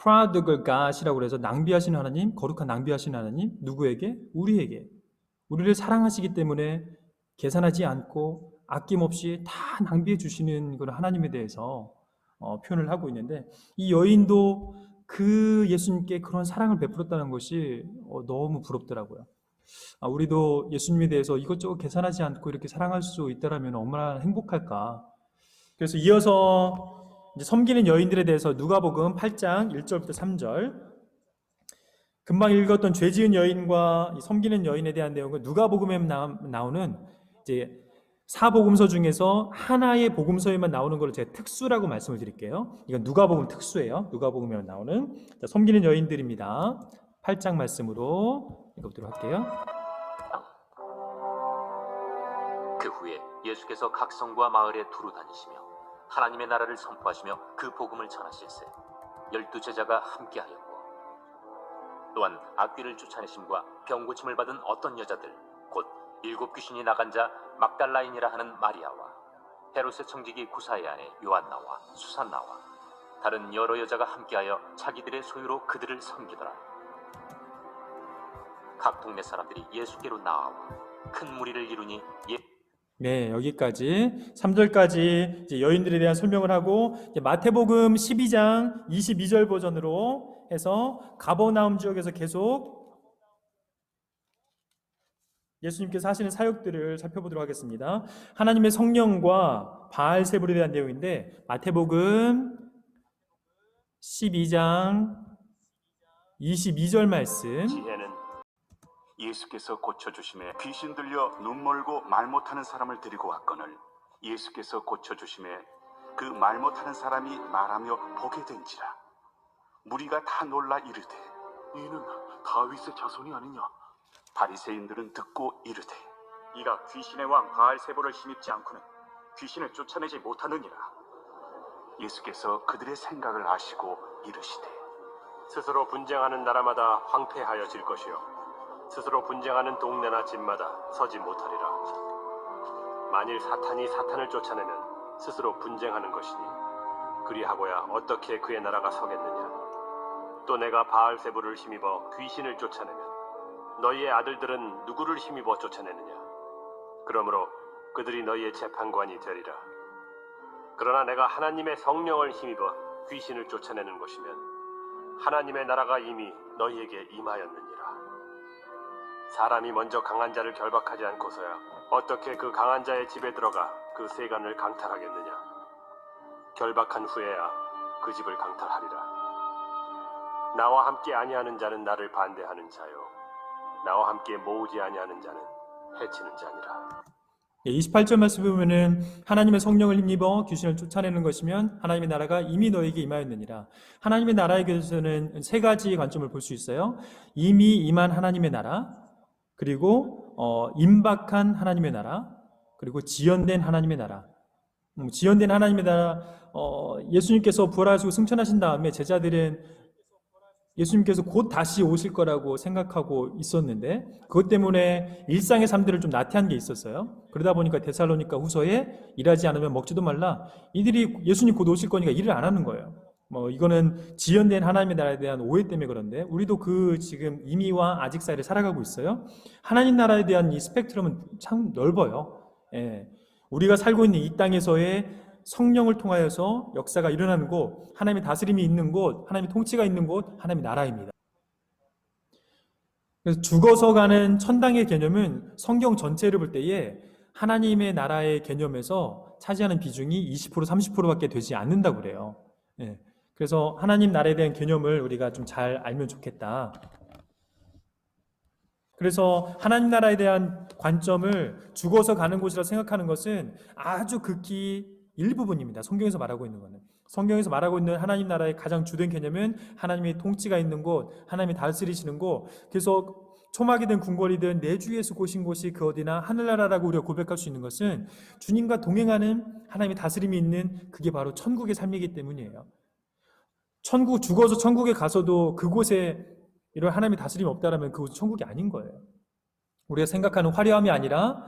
prodigal God이라고 해서 낭비하시는 하나님, 거룩한 낭비하시는 하나님, 누구에게? 우리에게. 우리를 사랑하시기 때문에 계산하지 않고 아낌없이 다 낭비해 주시는 그런 하나님에 대해서 표현을 하고 있는데, 이 여인도 그 예수님께 그런 사랑을 베풀었다는 것이 너무 부럽더라고요. 우리도 예수님에 대해서 이것저것 계산하지 않고 이렇게 사랑할 수 있다면 얼마나 행복할까. 그래서 이어서 이제 섬기는 여인들에 대해서 누가복음 8장 1절부터 3절, 금방 읽었던 죄 지은 여인과 섬기는 여인에 대한 내용은 누가복음에 나오는 이제 사복음서 중에서 하나의 복음서에만 나오는 걸 제가 특수라고 말씀을 드릴게요. 이건 누가복음 특수예요. 누가복음에 나오는 섬기는 여인들입니다. 8장 말씀으로 읽어보도록 할게요. 그 후에 예수께서 각 성과 마을에 두루 다니시며 하나님의 나라를 선포하시며 그 복음을 전하실세 12제자가 함께하였고 또한 악귀를 쫓아내심과 병고침을 받은 어떤 여자들 곧 7 귀신이 나간 자 막달라인이라 하는 마리아와 헤롯의 청지기 구사의 아내 요한나와 수산나와 다른 여러 여자가 함께하여 자기들의 소유로 그들을 섬기더라. 각 동네 사람들이 예수께로 나아와 큰 무리를 이루니 네, 여기까지 3절까지 이제 여인들에 대한 설명을 하고, 이제 마태복음 12장 22절 버전으로 해서 가버나움 지역에서 계속 예수님께서 하시는 사역들을 살펴보도록 하겠습니다. 하나님의 성령과 바알세불에 대한 내용인데, 마태복음 12장 22절 말씀. 지혜는 예수께서 고쳐주심에 귀신 들려 눈 멀고 말 못하는 사람을 데리고 왔거늘 예수께서 고쳐주심에 그 말 못하는 사람이 말하며 보게 된지라. 무리가 다 놀라 이르되 이는 다윗의 자손이 아니냐? 바리새인들은 듣고 이르되 이가 귀신의 왕 바알세보를 힘입지 않고는 귀신을 쫓아내지 못하느니라. 예수께서 그들의 생각을 아시고 이르시되 스스로 분쟁하는 나라마다 황폐하여질 것이요 스스로 분쟁하는 동네나 집마다 서지 못하리라. 만일 사탄이 사탄을 쫓아내면 스스로 분쟁하는 것이니 그리하고야 어떻게 그의 나라가 서겠느냐. 또 내가 바알세부를 힘입어 귀신을 쫓아내면 너희의 아들들은 누구를 힘입어 쫓아내느냐. 그러므로 그들이 너희의 재판관이 되리라. 그러나 내가 하나님의 성령을 힘입어 귀신을 쫓아내는 것이면 하나님의 나라가 이미 너희에게 임하였느니라. 사람이 먼저 강한 자를 결박하지 않고서야 어떻게 그 강한 자의 집에 들어가 그 세간을 강탈하겠느냐. 결박한 후에야 그 집을 강탈하리라. 나와 함께 아니하는 자는 나를 반대하는 자요 나와 함께 모으지 아니하는 자는 해치는 자니라. 28절 말씀 보면은 하나님의 성령을 힘입어 귀신을 쫓아내는 것이면 하나님의 나라가 이미 너에게 임하였느니라. 하나님의 나라에 대해서는 세 가지 관점을 볼 수 있어요. 이미 임한 하나님의 나라, 그리고 임박한 하나님의 나라, 그리고 지연된 하나님의 나라. 지연된 하나님의 나라, 예수님께서 부활하시고 승천하신 다음에 제자들은 예수님께서 곧 다시 오실 거라고 생각하고 있었는데 그것 때문에 일상의 삶들을 좀 나태한 게 있었어요. 그러다 보니까 데살로니가 후서에 일하지 않으면 먹지도 말라. 이들이 예수님 곧 오실 거니까 일을 안 하는 거예요. 이거는 지연된 하나님의 나라에 대한 오해 때문에 그런데 우리도 그 지금 임의와 아직 사이를 살아가고 있어요. 하나님 나라에 대한 이 스펙트럼은 참 넓어요. 예. 우리가 살고 있는 이 땅에서의 성령을 통하여서 역사가 일어나는 곳, 하나님의 다스림이 있는 곳, 하나님의 통치가 있는 곳, 하나님의 나라입니다. 그래서 죽어서 가는 천당의 개념은 성경 전체를 볼 때에 하나님의 나라의 개념에서 차지하는 비중이 20%, 30%밖에 되지 않는다고 그래요. 예. 그래서 하나님 나라에 대한 개념을 우리가 좀 잘 알면 좋겠다. 그래서 하나님 나라에 대한 관점을 죽어서 가는 곳이라 생각하는 것은 아주 극히 일부분입니다. 성경에서 말하고 있는 거는. 성경에서 말하고 있는 하나님 나라의 가장 주된 개념은 하나님의 통치가 있는 곳, 하나님이 다스리시는 곳. 그래서 초막이든 궁궐이든 내 주 예수 고신 곳이 그 어디나 하늘나라라고 우리가 고백할 수 있는 것은 주님과 동행하는 하나님의 다스림이 있는 그게 바로 천국의 삶이기 때문이에요. 죽어서 천국에 가서도 그곳에 이런 하나님의 다스림이 없다라면 그곳은 천국이 아닌 거예요. 우리가 생각하는 화려함이 아니라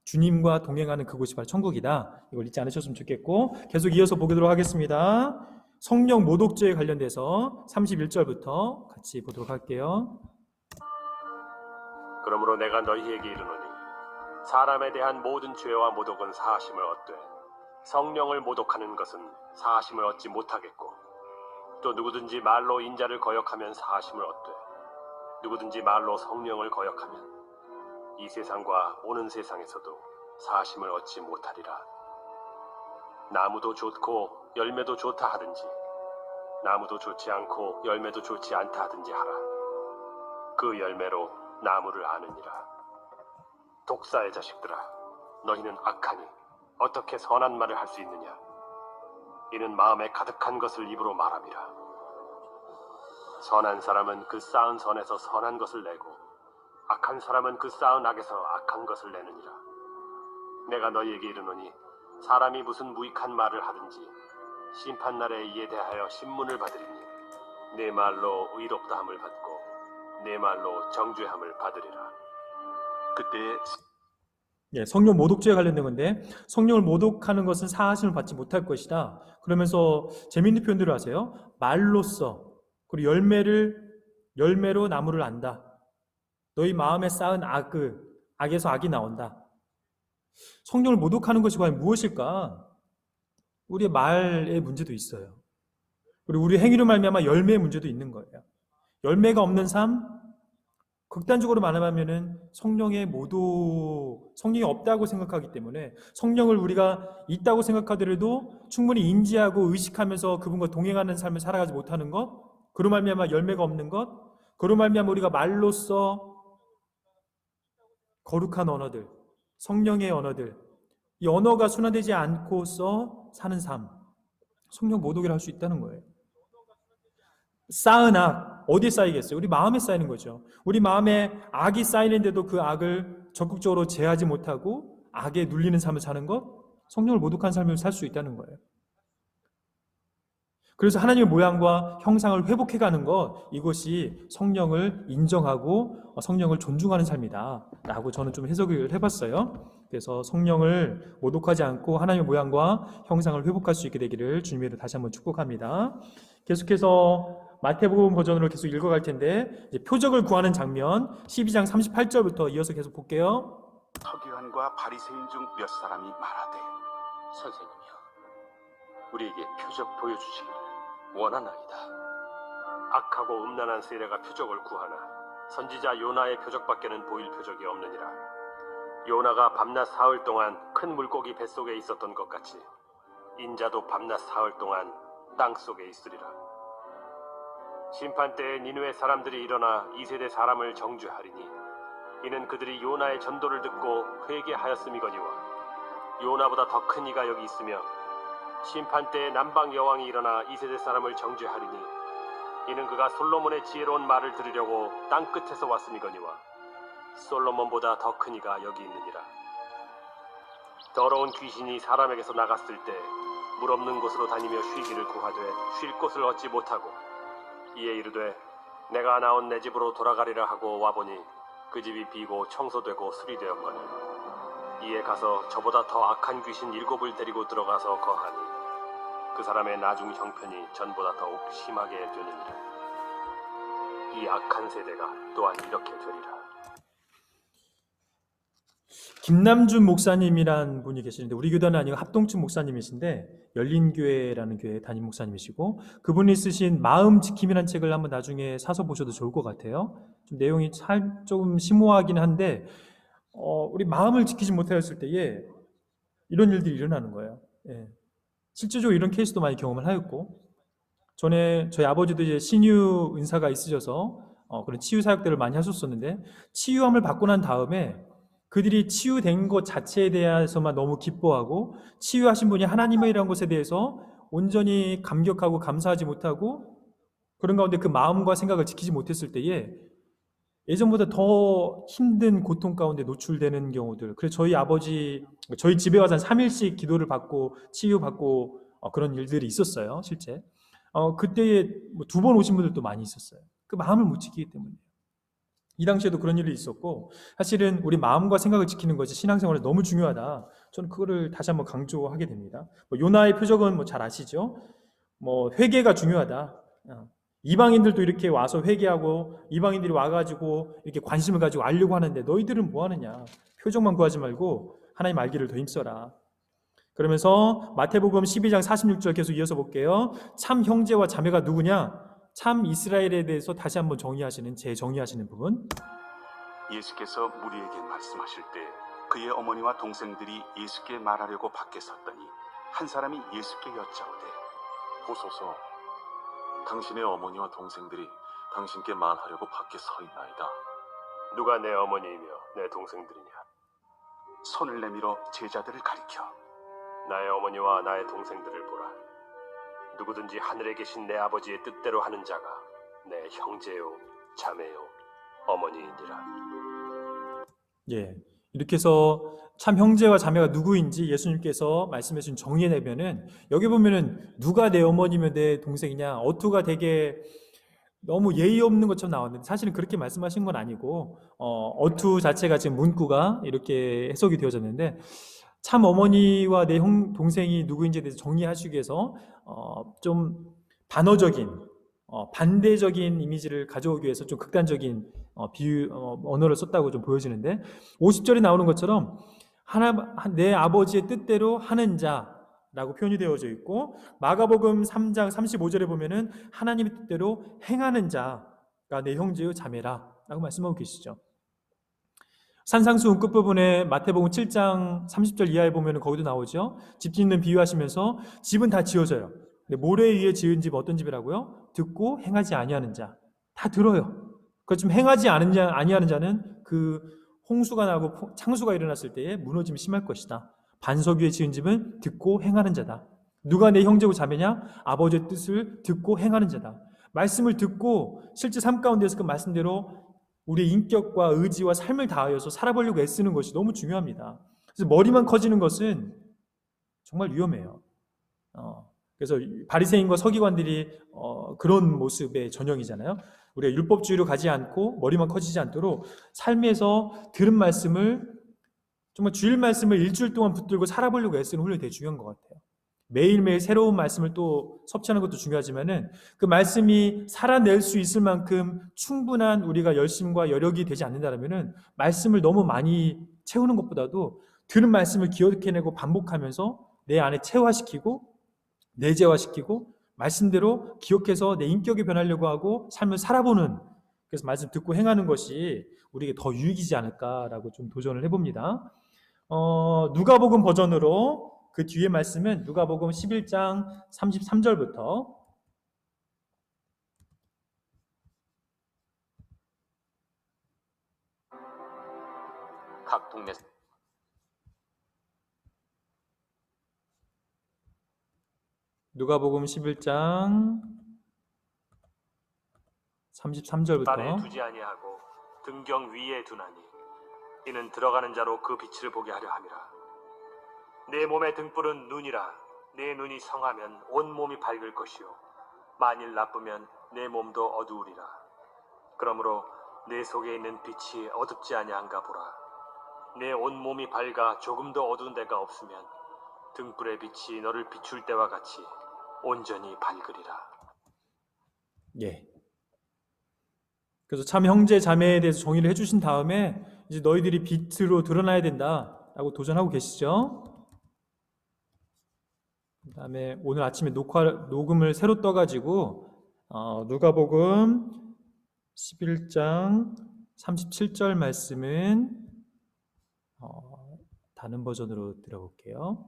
주님과 동행하는 그곳이 바로 천국이다. 이걸 잊지 않으셨으면 좋겠고 계속 이어서 보도록 하겠습니다. 성령 모독죄에 관련돼서 31절부터 같이 보도록 할게요. 그러므로 내가 너희에게 이르노니 사람에 대한 모든 죄와 모독은 사하심을 얻되 성령을 모독하는 것은 사하심을 얻지 못하겠고 또 누구든지 말로 인자를 거역하면 사하심을 얻되 누구든지 말로 성령을 거역하면 이 세상과 오는 세상에서도 사하심을 얻지 못하리라. 나무도 좋고 열매도 좋다 하든지 나무도 좋지 않고 열매도 좋지 않다 하든지 하라. 그 열매로 나무를 아느니라. 독사의 자식들아, 너희는 악하니 어떻게 선한 말을 할 수 있느냐? 이는 마음에 가득한 것을 입으로 말함이라. 선한 사람은 그 쌓은 선에서 선한 것을 내고 악한 사람은 그 쌓은 악에서 악한 것을 내느니라. 내가 너희에게 이르노니 사람이 무슨 무익한 말을 하든지 심판날에 이에 대하여 신문을 받으리니 내 말로 의롭다함을 받고 내 말로 정죄함을 받으리라. 그때 성령 모독죄에 관련된 건데 성령을 모독하는 것은 사하심을 받지 못할 것이다. 그러면서 재미있는 표현들을 하세요. 말로써 그리고 열매로 나무를 안다. 너희 마음에 쌓은 악에서 악이 나온다. 성령을 모독하는 것이 과연 무엇일까? 우리의 말의 문제도 있어요. 그리고 우리 행위로 말미암아 열매의 문제도 있는 거예요. 열매가 없는 삶, 극단적으로 말하면은 성령이 없다고 생각하기 때문에 성령을 우리가 있다고 생각하더라도 충분히 인지하고 의식하면서 그분과 동행하는 삶을 살아가지 못하는 것, 그로 말미암아 열매가 없는 것, 그로 말미암아 우리가 말로써 거룩한 언어들, 성령의 언어들, 이 언어가 순화되지 않고서 사는 삶, 성령 모독이라 할 수 있다는 거예요. 쌓은 악, 어디에 쌓이겠어요? 우리 마음에 쌓이는 거죠. 우리 마음에 악이 쌓이는데도 그 악을 적극적으로 제하지 못하고 악에 눌리는 삶을 사는 것, 성령을 모독한 삶을 살 수 있다는 거예요. 그래서 하나님의 모양과 형상을 회복해가는 것, 이것이 성령을 인정하고 성령을 존중하는 삶이다 라고 저는 좀 해석을 해봤어요. 그래서 성령을 모독하지 않고 하나님의 모양과 형상을 회복할 수 있게 되기를 주님으로 다시 한번 축복합니다. 계속해서 마태복음 버전으로 계속 읽어갈 텐데, 이제 표적을 구하는 장면 12장 38절부터 이어서 계속 볼게요. 서기관과 바리새인 중 몇 사람이 말하되 선생님이여, 우리에게 표적 보여주시기를 원하나이다. 악하고 음란한 세례가 표적을 구하나 선지자 요나의 표적밖에는 보일 표적이 없느니라. 요나가 밤낮 사흘 동안 큰 물고기 뱃속에 있었던 것 같이 인자도 밤낮 사흘 동안 땅 속에 있으리라. 심판 때에 니느웨 사람들이 일어나 이 세대 사람을 정죄하리니 이는 그들이 요나의 전도를 듣고 회개하였음이거니와 요나보다 더 큰 이가 여기 있으며 심판 때에 남방 여왕이 일어나 이 세대 사람을 정죄하리니 이는 그가 솔로몬의 지혜로운 말을 들으려고 땅 끝에서 왔음이거니와 솔로몬보다 더 큰 이가 여기 있느니라. 더러운 귀신이 사람에게서 나갔을 때 물 없는 곳으로 다니며 쉬기를 구하되 쉴 곳을 얻지 못하고 이에 이르되 내가 나온 내 집으로 돌아가리라 하고 와보니 그 집이 비고 청소되고 수리되었거늘 이에 가서 저보다 더 악한 귀신 7을 데리고 들어가서 거하니 그 사람의 나중 형편이 전보다 더욱 심하게 되느니라. 이 악한 세대가 또한 이렇게 되리라. 김남준 목사님이란 분이 계시는데, 우리 교단은 아니고 합동측 목사님이신데 열린교회라는 교회 담임 목사님이시고, 그분이 쓰신 마음 지킴이라는 책을 한번 나중에 사서 보셔도 좋을 것 같아요. 좀 내용이 조금 심오하긴 한데 우리 마음을 지키지 못하였을 때에 이런 일들이 일어나는 거예요. 예. 실제적으로 이런 케이스도 많이 경험을 하였고, 전에 저희 아버지도 이제 신유 은사가 있으셔서 그런 치유 사역들을 많이 하셨었는데, 치유함을 받고 난 다음에 그들이 치유된 것 자체에 대해서만 너무 기뻐하고 치유하신 분이 하나님이라는 것에 대해서 온전히 감격하고 감사하지 못하고 그런 가운데 그 마음과 생각을 지키지 못했을 때에 예전보다 더 힘든 고통 가운데 노출되는 경우들. 그래서 저희 아버지, 저희 집에 와서 한 3일씩 기도를 받고 치유받고 그런 일들이 있었어요, 실제. 그때에 2번 오신 분들도 많이 있었어요. 그 마음을 못 지키기 때문에. 이 당시에도 그런 일이 있었고, 사실은 우리 마음과 생각을 지키는 것이 신앙생활에 너무 중요하다. 저는 그거를 다시 한번 강조하게 됩니다. 요나의 표적은 잘 아시죠? 회개가 중요하다. 이방인들도 이렇게 와서 회개하고 이방인들이 와가지고 이렇게 관심을 가지고 알려고 하는데 너희들은 뭐 하느냐? 표적만 구하지 말고 하나님 알기를 더 힘써라. 그러면서 마태복음 12장 46절 계속 이어서 볼게요. 참 형제와 자매가 누구냐? 참 이스라엘에 대해서 다시 한번 재정의하시는 부분. 예수께서 무리에게 말씀하실 때 그의 어머니와 동생들이 예수께 말하려고 밖에 섰더니 한 사람이 예수께 여짜오되 보소서, 당신의 어머니와 동생들이 당신께 말하려고 밖에 서 있나이다. 누가 내 어머니이며 내 동생들이냐? 손을 내밀어 제자들을 가리켜 나의 어머니와 나의 동생들을 보라. 누구든지 하늘에 계신 내 아버지의 뜻대로 하는 자가 내 형제요 자매요 어머니이니라. 예, 이렇게 해서 참 형제와 자매가 누구인지 예수님께서 말씀해 주신 정의에 내면은, 여기 보면은 누가 내 어머니며 내 동생이냐, 어투가 되게 너무 예의 없는 것처럼 나왔는데 사실은 그렇게 말씀하신 건 아니고 어투 자체가 지금 문구가 이렇게 해석이 되어졌는데, 참 어머니와 내 동생이 누구인지에 대해서 정의하시기 위해서 좀 반어적인 반대적인 이미지를 가져오기 위해서 좀 극단적인 비유 언어를 썼다고 좀 보여지는데, 50절에 나오는 것처럼 내 아버지의 뜻대로 하는 자라고 표현이 되어져 있고, 마가복음 3장 35절에 보면은 하나님의 뜻대로 행하는 자가 내 형제요 자매라 라고 말씀하고 계시죠. 산상수훈 끝부분에 마태복음 7장 30절 이하에 보면 거기도 나오죠. 집 짓는 비유하시면서 집은 다 지어져요. 근데 모래 위에 지은 집 어떤 집이라고요? 듣고 행하지 아니하는 자. 다 들어요. 그렇지만 행하지 아니하는 자는 그 홍수가 나고 창수가 일어났을 때에 무너짐이 심할 것이다. 반석 위에 지은 집은 듣고 행하는 자다. 누가 내 형제고 자매냐? 아버지의 뜻을 듣고 행하는 자다. 말씀을 듣고 실제 삶 가운데서 그 말씀대로 우리의 인격과 의지와 삶을 다하여서 살아보려고 애쓰는 것이 너무 중요합니다. 그래서 머리만 커지는 것은 정말 위험해요. 그래서 바리새인과 서기관들이 그런 모습의 전형이잖아요. 우리가 율법주의로 가지 않고 머리만 커지지 않도록 삶에서 들은 말씀을 정말 주일 말씀을 일주일 동안 붙들고 살아보려고 애쓰는 훈련이 되게 중요한 것 같아요. 매일매일 새로운 말씀을 또 섭취하는 것도 중요하지만은 그 말씀이 살아낼 수 있을 만큼 충분한 우리가 열심과 여력이 되지 않는다면은 말씀을 너무 많이 채우는 것보다도 들은 말씀을 기억해내고 반복하면서 내 안에 체화시키고 내재화시키고 말씀대로 기억해서 내 인격이 변하려고 하고 삶을 살아보는, 그래서 말씀 듣고 행하는 것이 우리에게 더 유익이지 않을까라고 좀 도전을 해봅니다. 누가복음 버전으로 그 뒤에 말씀은 누가복음 11장 33절부터 각 동네 누가복음 11장 33절부터 안에 두지 아니하고 등경 위에 두나니 이는 들어가는 자로 그 빛을 보게 하려 함이라. 내 몸의 등불은 눈이라. 내 눈이 성하면 온 몸이 밝을 것이요 만일 나쁘면 내 몸도 어두우리라. 그러므로 내 속에 있는 빛이 어둡지 아니한가 보라. 내 온 몸이 밝아 조금도 어두운 데가 없으면 등불의 빛이 너를 비출 때와 같이 온전히 밝으리라. 예. 그래서 참 형제 자매에 대해서 정의를 해주신 다음에 이제 너희들이 빛으로 드러나야 된다라고 도전하고 계시죠. 그다음에 오늘 아침에 녹음을 새로 떠가지고 누가복음 11장 37절 말씀은 다른 버전으로 들어볼게요.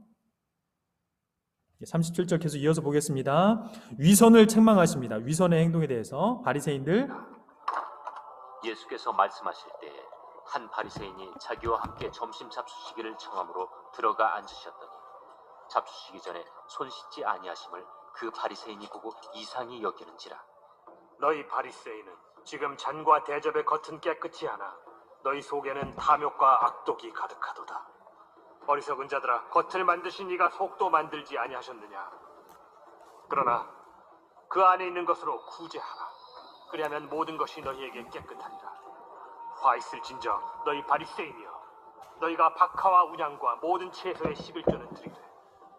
37절 계속 이어서 보겠습니다. 위선을 책망하십니다. 위선의 행동에 대해서 바리새인들. 예수께서 말씀하실 때에 한 바리새인이 자기와 함께 점심 잡수시기를 청함으로 들어가 앉으셨더니 잡수시기 전에 손 씻지 아니하심을 그 바리새인이 보고 이상히 여기는지라. 너희 바리새인은 지금 잔과 대접의 겉은 깨끗이 하나 너희 속에는 탐욕과 악독이 가득하도다. 어리석은 자들아, 겉을 만드신 이가 속도 만들지 아니하셨느냐. 그러나 그 안에 있는 것으로 구제하라. 그리하면 모든 것이 너희에게 깨끗하리라. 화 있을진저 너희 바리새인이여, 너희가 박하와 운양과 모든 채소의 11조는 드리되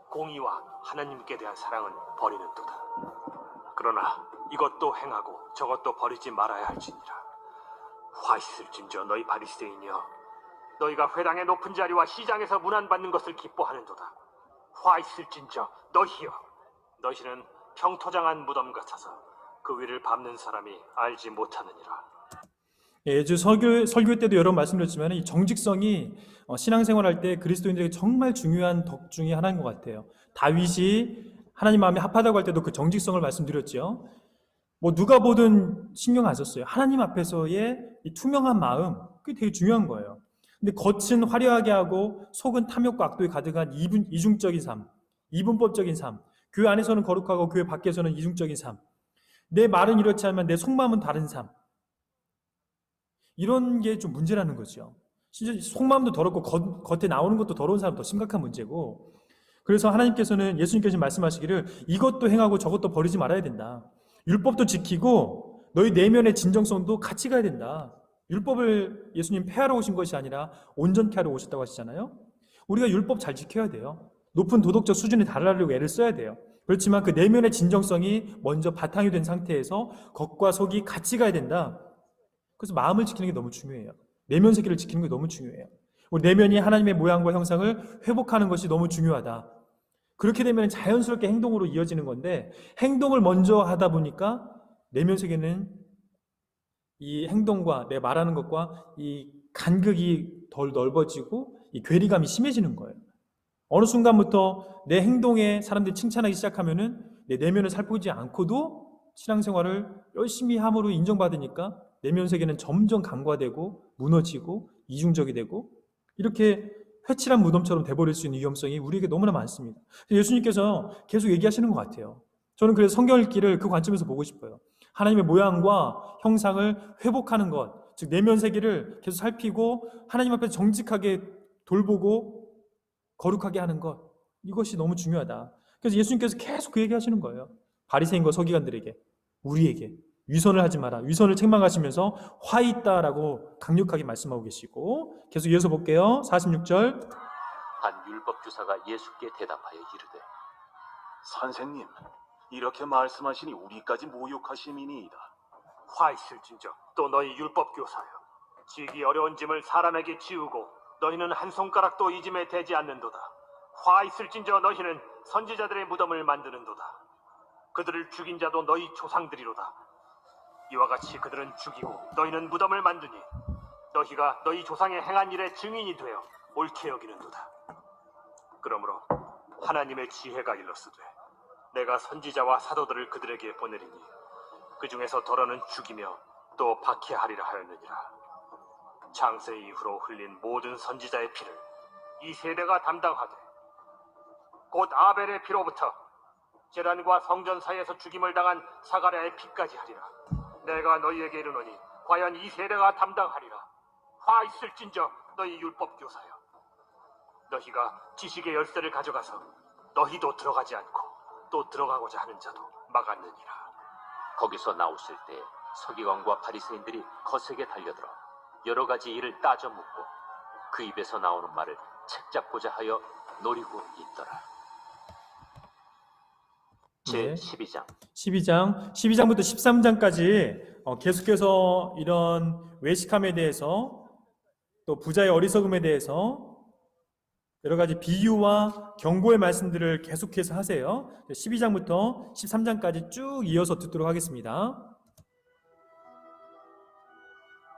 공의와 하나님께 대한 사랑은 버리는도다. 그러나 이것도 행하고 저것도 버리지 말아야 할지니라. 화 있을진저 너희 바리새인이여, 너희가 회당의 높은 자리와 시장에서 문안받는 것을 기뻐하는도다. 화 있을진저 너희여, 너희는 평토장한 무덤 같아서 그 위를 밟는 사람이 알지 못하느니라. 예, 설교 때도 여러 번 말씀드렸지만 이 정직성이 신앙생활할 때 그리스도인들에게 정말 중요한 덕 중에 하나인 것 같아요. 다윗이 하나님 마음에 합하다고 할 때도 그 정직성을 말씀드렸죠. 뭐 누가 보든 신경 안 썼어요. 하나님 앞에서의 이 투명한 마음, 그게 되게 중요한 거예요. 근데 겉은 화려하게 하고 속은 탐욕과 악독이 가득한 이중적인 삶, 이분법적인 삶, 교회 안에서는 거룩하고 교회 밖에서는 이중적인 삶, 내 말은 이렇지 않으면 내 속마음은 다른 삶, 이런 게 좀 문제라는 거죠. 진짜 속마음도 더럽고 겉에 나오는 것도 더러운 사람 더 심각한 문제고, 그래서 하나님께서는, 예수님께서 말씀하시기를 이것도 행하고 저것도 버리지 말아야 된다. 율법도 지키고 너희 내면의 진정성도 같이 가야 된다. 율법을 예수님 폐하러 오신 것이 아니라 온전케 하러 오셨다고 하시잖아요. 우리가 율법 잘 지켜야 돼요. 높은 도덕적 수준에 달하려고 애를 써야 돼요. 그렇지만 그 내면의 진정성이 먼저 바탕이 된 상태에서 겉과 속이 같이 가야 된다. 그래서 마음을 지키는 게 너무 중요해요. 내면 세계를 지키는 게 너무 중요해요. 우리 내면이 하나님의 모양과 형상을 회복하는 것이 너무 중요하다. 그렇게 되면 자연스럽게 행동으로 이어지는 건데, 행동을 먼저 하다 보니까 내면 세계는 이 행동과 내 말하는 것과 이 간극이 덜 넓어지고 이 괴리감이 심해지는 거예요. 어느 순간부터 내 행동에 사람들이 칭찬하기 시작하면은 내 내면을 살피지 않고도 신앙생활을 열심히 함으로 인정받으니까 내면 세계는 점점 강화되고 무너지고 이중적이 되고, 이렇게 회칠한 무덤처럼 돼버릴 수 있는 위험성이 우리에게 너무나 많습니다. 예수님께서 계속 얘기하시는 것 같아요. 저는 그래서 성경 읽기를 그 관점에서 보고 싶어요. 하나님의 모양과 형상을 회복하는 것, 즉 내면 세계를 계속 살피고 하나님 앞에 정직하게 돌보고 거룩하게 하는 것, 이것이 너무 중요하다. 그래서 예수님께서 계속 그 얘기하시는 거예요. 바리새인과 서기관들에게, 우리에게 위선을 하지 마라. 위선을 책망하시면서 화 있다라고 강력하게 말씀하고 계시고, 계속 이어서 볼게요. 46절. 한 율법교사가 예수께 대답하여 이르되 선생님, 이렇게 말씀하시니 우리까지 모욕하심이니이다. 화 있을진저 또 너희 율법 교사여, 지기 어려운 짐을 사람에게 지우고 너희는 한 손가락도 이 짐에 대지 않는도다. 화 있을진저 너희는 선지자들의 무덤을 만드는도다. 그들을 죽인 자도 너희 조상들이로다. 이와 같이 그들은 죽이고 너희는 무덤을 만드니 너희가 너희 조상의 행한 일의 증인이 되어 옳게 여기는도다. 그러므로 하나님의 지혜가 일렀으되 내가 선지자와 사도들을 그들에게 보내리니 그 중에서 더러는 죽이며 또 박해하리라 하였느니라. 창세 이후로 흘린 모든 선지자의 피를 이 세대가 담당하되 곧 아벨의 피로부터 제단과 성전 사이에서 죽임을 당한 사가랴의 피까지 하리라. 내가 너희에게 이르노니 과연 이 세대가 담당하리라. 화 있을진저 너희 율법 교사여, 너희가 지식의 열쇠를 가져가서 너희도 들어가지 않고 또 들어가고자 하는 자도 막았느니라. 거기서 나오실 때 서기관과 바리새인들이 거세게 달려들어 여러 가지 일을 따져 묻고 그 입에서 나오는 말을 책잡고자 하여 노리고 있더라. 제 12장 12장부터 13장까지 계속해서 이런 외식함에 대해서 또 부자의 어리석음에 대해서 여러 가지 비유와 경고의 말씀들을 계속해서 하세요. 12장부터 13장까지 쭉 이어서 듣도록 하겠습니다.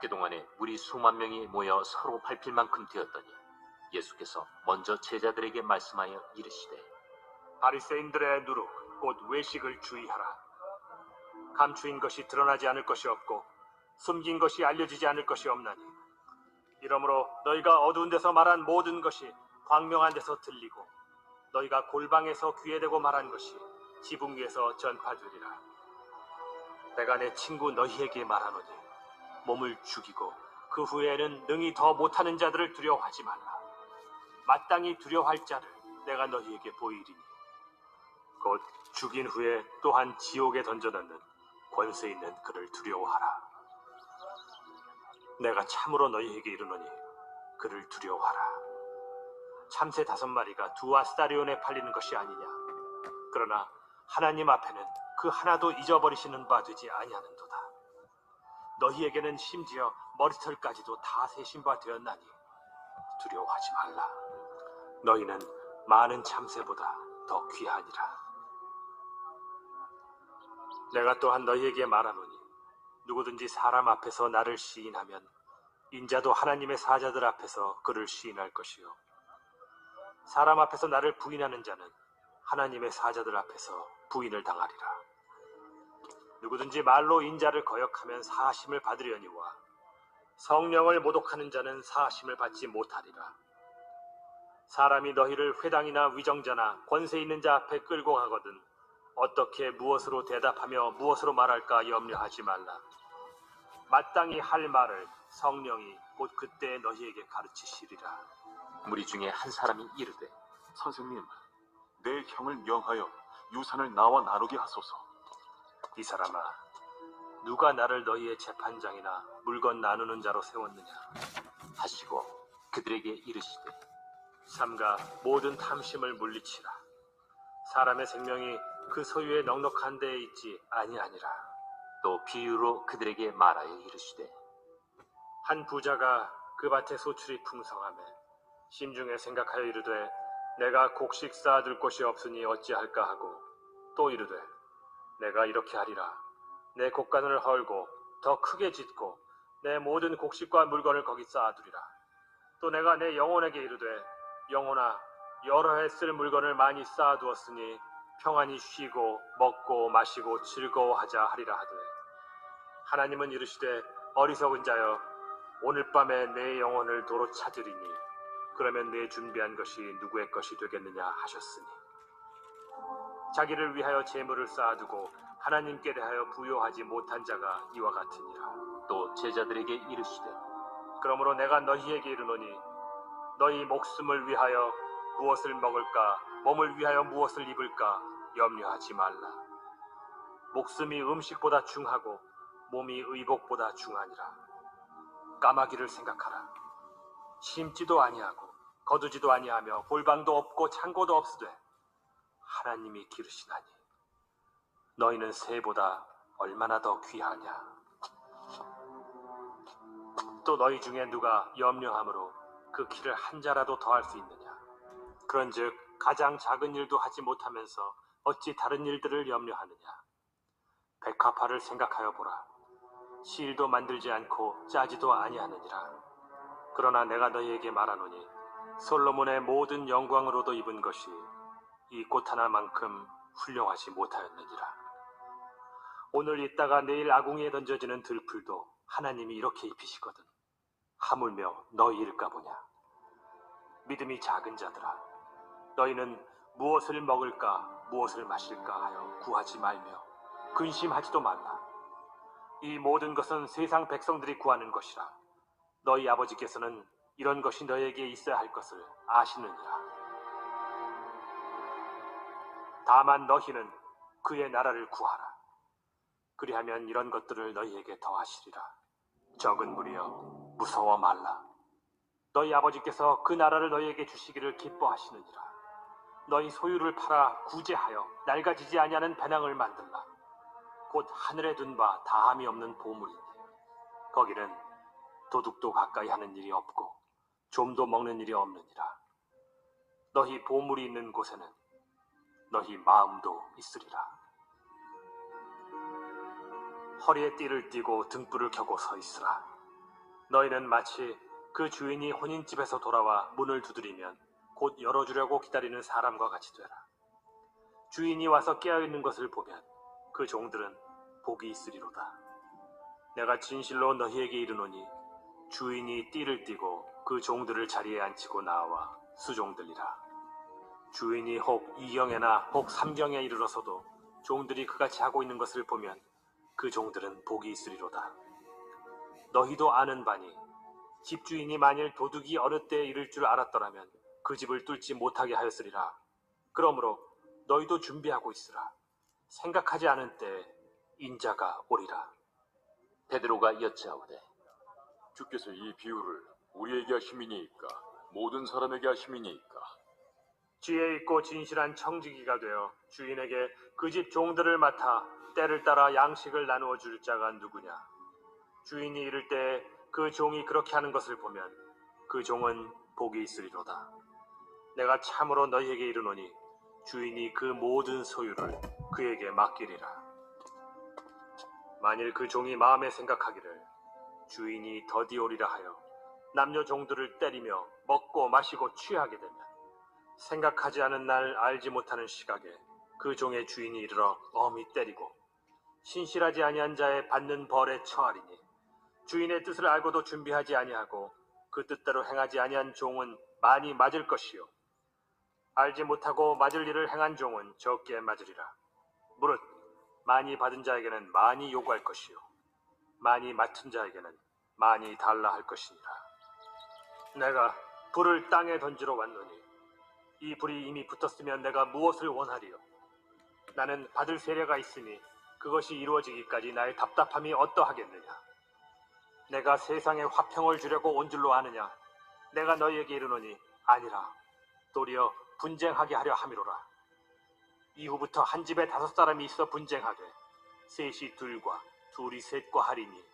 그동안에 우리 수만 명이 모여 서로 밟힐 만큼 되었더니 예수께서 먼저 제자들에게 말씀하여 이르시되 바리새인들의 누룩 곧 외식을 주의하라. 감추인 것이 드러나지 않을 것이 없고 숨긴 것이 알려지지 않을 것이 없나니 이러므로 너희가 어두운 데서 말한 모든 것이 광명한 데서 들리고 너희가 골방에서 귀에 대고 말한 것이 지붕 위에서 전파되리라. 내가 내 친구 너희에게 말하노니 몸을 죽이고 그 후에는 능히 더 못하는 자들을 두려워하지 말라. 마땅히 두려워할 자를 내가 너희에게 보이리니 곧 죽인 후에 또한 지옥에 던져넣는 권세 있는 그를 두려워하라. 내가 참으로 너희에게 이르노니 그를 두려워하라. 참새 5마리가 2아스타리온에 팔리는 것이 아니냐. 그러나 하나님 앞에는 그 하나도 잊어버리시는 바 되지 아니하는도다. 너희에게는 심지어 머리털까지도 다 세신 바 되었나니 두려워하지 말라. 너희는 많은 참새보다 더 귀하니라. 내가 또한 너희에게 말하노니 누구든지 사람 앞에서 나를 시인하면 인자도 하나님의 사자들 앞에서 그를 시인할 것이요 사람 앞에서 나를 부인하는 자는 하나님의 사자들 앞에서 부인을 당하리라. 누구든지 말로 인자를 거역하면 사하심을 받으려니와 성령을 모독하는 자는 사하심을 받지 못하리라. 사람이 너희를 회당이나 위정자나 권세 있는 자 앞에 끌고 가거든 어떻게 무엇으로 대답하며 무엇으로 말할까 염려하지 말라. 마땅히 할 말을 성령이 곧 그때 너희에게 가르치시리라. 무리 중에 한 사람이 이르되 선생님, 내 형을 명하여 유산을 나와 나누게 하소서. 이 사람아, 누가 나를 너희의 재판장이나 물건 나누는 자로 세웠느냐 하시고 그들에게 이르시되 삼가 모든 탐심을 물리치라. 사람의 생명이 그 소유의 넉넉한 데에 있지 아니하니라. 또 비유로 그들에게 말하여 이르시되 한 부자가 그 밭에 소출이 풍성하매 심중에 생각하여 이르되 내가 곡식 쌓아둘 곳이 없으니 어찌할까 하고 또 이르되 내가 이렇게 하리라. 내 곡간을 헐고 더 크게 짓고 내 모든 곡식과 물건을 거기 쌓아두리라. 또 내가 내 영혼에게 이르되 영혼아, 여러 해 쓸 물건을 많이 쌓아두었으니 평안히 쉬고 먹고 마시고 즐거워하자 하리라 하되 하나님은 이르시되 어리석은 자여, 오늘 밤에 내 영혼을 도로 찾으리니 그러면 내 준비한 것이 누구의 것이 되겠느냐 하셨으니 자기를 위하여 재물을 쌓아두고 하나님께 대하여 부요하지 못한 자가 이와 같으니라. 또 제자들에게 이르시되 그러므로 내가 너희에게 이르노니 너희 목숨을 위하여 무엇을 먹을까 몸을 위하여 무엇을 입을까 염려하지 말라. 목숨이 음식보다 중하고 몸이 의복보다 중하니라. 까마귀를 생각하라. 심지도 아니하고 거두지도 아니하며 볼방도 없고 창고도 없으되 하나님이 기르시나니 너희는 새보다 얼마나 더 귀하냐. 또 너희 중에 누가 염려함으로 그 키를 한 자라도 더할 수 있느냐. 그런즉 가장 작은 일도 하지 못하면서 어찌 다른 일들을 염려하느냐. 백합화를 생각하여 보라. 실도 만들지 않고 짜지도 아니하느니라. 그러나 내가 너희에게 말하노니 솔로몬의 모든 영광으로도 입은 것이 이 꽃 하나만큼 훌륭하지 못하였느니라. 오늘 있다가 내일 아궁이에 던져지는 들풀도 하나님이 이렇게 입히시거든. 하물며 너희일까 보냐. 믿음이 작은 자들아, 너희는 무엇을 먹을까 무엇을 마실까 하여 구하지 말며 근심하지도 말라. 이 모든 것은 세상 백성들이 구하는 것이라. 너희 아버지께서는 이런 것이 너희에게 있어야 할 것을 아시느니라. 다만 너희는 그의 나라를 구하라. 그리하면 이런 것들을 너희에게 더하시리라. 적은 무리여 무서워 말라. 너희 아버지께서 그 나라를 너희에게 주시기를 기뻐하시느니라. 너희 소유를 팔아 구제하여 낡아지지 아니하는 배낭을 만들라. 곧 하늘에 둔 바 다함이 없는 보물이니 거기는 도둑도 가까이 하는 일이 없고 좀도 먹는 일이 없느니라. 너희 보물이 있는 곳에는 너희 마음도 있으리라. 허리에 띠를 띠고 등불을 켜고 서 있으라. 너희는 마치 그 주인이 혼인집에서 돌아와 문을 두드리면 곧 열어주려고 기다리는 사람과 같이 되라. 주인이 와서 깨어있는 것을 보면 그 종들은 복이 있으리로다. 내가 진실로 너희에게 이르노니 주인이 띠를 띠고 그 종들을 자리에 앉히고 나와 수종들이라. 주인이 혹 2경에나 혹 3경에 이르러서도 종들이 그같이 하고 있는 것을 보면 그 종들은 복이 있으리로다. 너희도 아는 바니 집주인이 만일 도둑이 어느 때에 이를 줄 알았더라면 그 집을 뚫지 못하게 하였으리라. 그러므로 너희도 준비하고 있으라. 생각하지 않은 때에 인자가 오리라. 베드로가 여짜오되 주께서 이 비유를 우리에게 하심이니이까 모든 사람에게 하심이니이까? 지혜 있고 진실한 청지기가 되어 주인에게 그 집 종들을 맡아 때를 따라 양식을 나누어 줄 자가 누구냐. 주인이 이를 때 그 종이 그렇게 하는 것을 보면 그 종은 복이 있으리로다. 내가 참으로 너희에게 이르노니 주인이 그 모든 소유를 그에게 맡기리라. 만일 그 종이 마음에 생각하기를 주인이 더디 오리라 하여 남녀 종들을 때리며 먹고 마시고 취하게 되면 생각하지 않은 날 알지 못하는 시각에 그 종의 주인이 이르러 엄히 때리고 신실하지 아니한 자의 받는 벌에 처하리니 주인의 뜻을 알고도 준비하지 아니하고 그 뜻대로 행하지 아니한 종은 많이 맞을 것이요 알지 못하고 맞을 일을 행한 종은 적게 맞으리라. 무릇 많이 받은 자에게는 많이 요구할 것이요 많이 맡은 자에게는 많이 달라 할 것이니라. 내가 불을 땅에 던지러 왔노니 이 불이 이미 붙었으면 내가 무엇을 원하리요. 나는 받을 세례가 있으니 그것이 이루어지기까지 나의 답답함이 어떠하겠느냐. 내가 세상에 화평을 주려고 온 줄로 아느냐. 내가 너희에게 이르노니 아니라 도리어 분쟁하게 하려 함이로라. 이후부터 한 집에 5사람이 있어 분쟁하되 셋이 둘과 둘이 셋과 하리니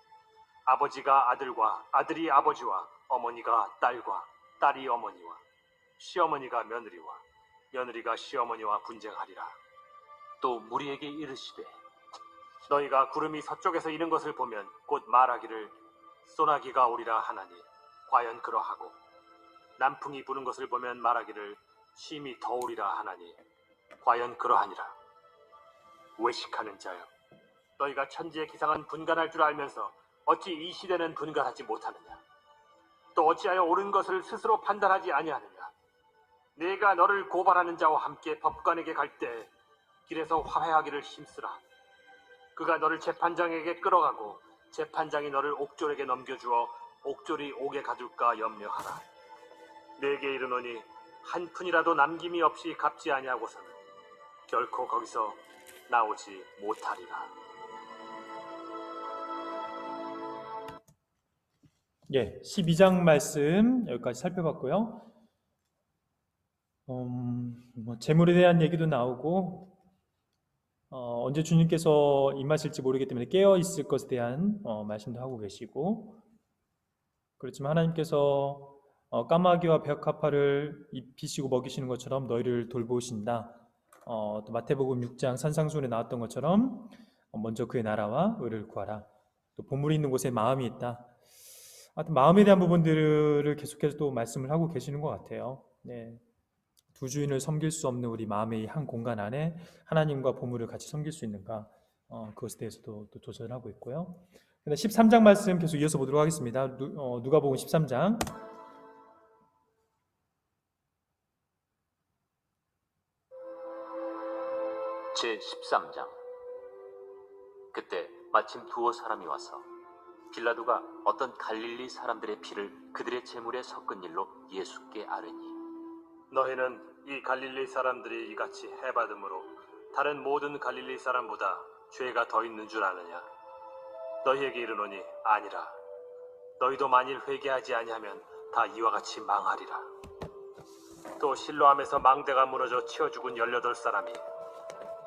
아버지가 아들과 아들이 아버지와 어머니가 딸과 딸이 어머니와 시어머니가 며느리와 며느리가 시어머니와 분쟁하리라. 또 무리에게 이르시되 너희가 구름이 서쪽에서 이는 것을 보면 곧 말하기를 소나기가 오리라 하나니 과연 그러하고 남풍이 부는 것을 보면 말하기를 심히 더우리라 하나니 과연 그러하니라. 외식하는 자여, 너희가 천지의 기상은 분간할 줄 알면서 어찌 이 시대는 분간하지 못하느냐. 또 어찌하여 옳은 것을 스스로 판단하지 아니하느냐? 네가 너를 고발하는 자와 함께 법관에게 갈 때 길에서 화해하기를 힘쓰라. 그가 너를 재판장에게 끌어가고 재판장이 너를 옥졸에게 넘겨주어 옥졸이 옥에 가둘까 염려하라. 내게 이르노니 한 푼이라도 남김이 없이 갚지 아니하고서는 결코 거기서 나오지 못하리라. 예, 12장 말씀 여기까지 살펴봤고요. 재물에 대한 얘기도 나오고 언제 주님께서 임하실지 모르기 때문에 깨어 있을 것에 대한 말씀도 하고 계시고, 그렇지만 하나님께서 까마귀와 벽화파를 입히시고 먹이시는 것처럼 너희를 돌보신다. 또 마태복음 6장 산상수훈에 나왔던 것처럼 먼저 그의 나라와 의를 구하라. 또 보물이 있는 곳에 마음이 있다. 하여튼 마음에 대한 부분들을 계속해서 또 말씀을 하고 계시는 것 같아요. 네. 두 주인을 섬길 수 없는 우리 마음의 한 공간 안에 하나님과 보물을 같이 섬길 수 있는가, 그것에 대해서도 또 조절을 하고 있고요. 13장 말씀 계속 이어서 보도록 하겠습니다. 누가복음 13장. 제13장. 그때 마침 두어 사람이 와서 빌라도가 어떤 갈릴리 사람들의 피를 그들의 제물에 섞은 일로 예수께 아뢰니, 너희는 이 갈릴리 사람들이 이같이 해받음으로 다른 모든 갈릴리 사람보다 죄가 더 있는 줄 아느냐? 너희에게 이르노니 아니라. 너희도 만일 회개하지 아니하면 다 이와 같이 망하리라. 또 실로암에서 망대가 무너져 치어 죽은 18사람이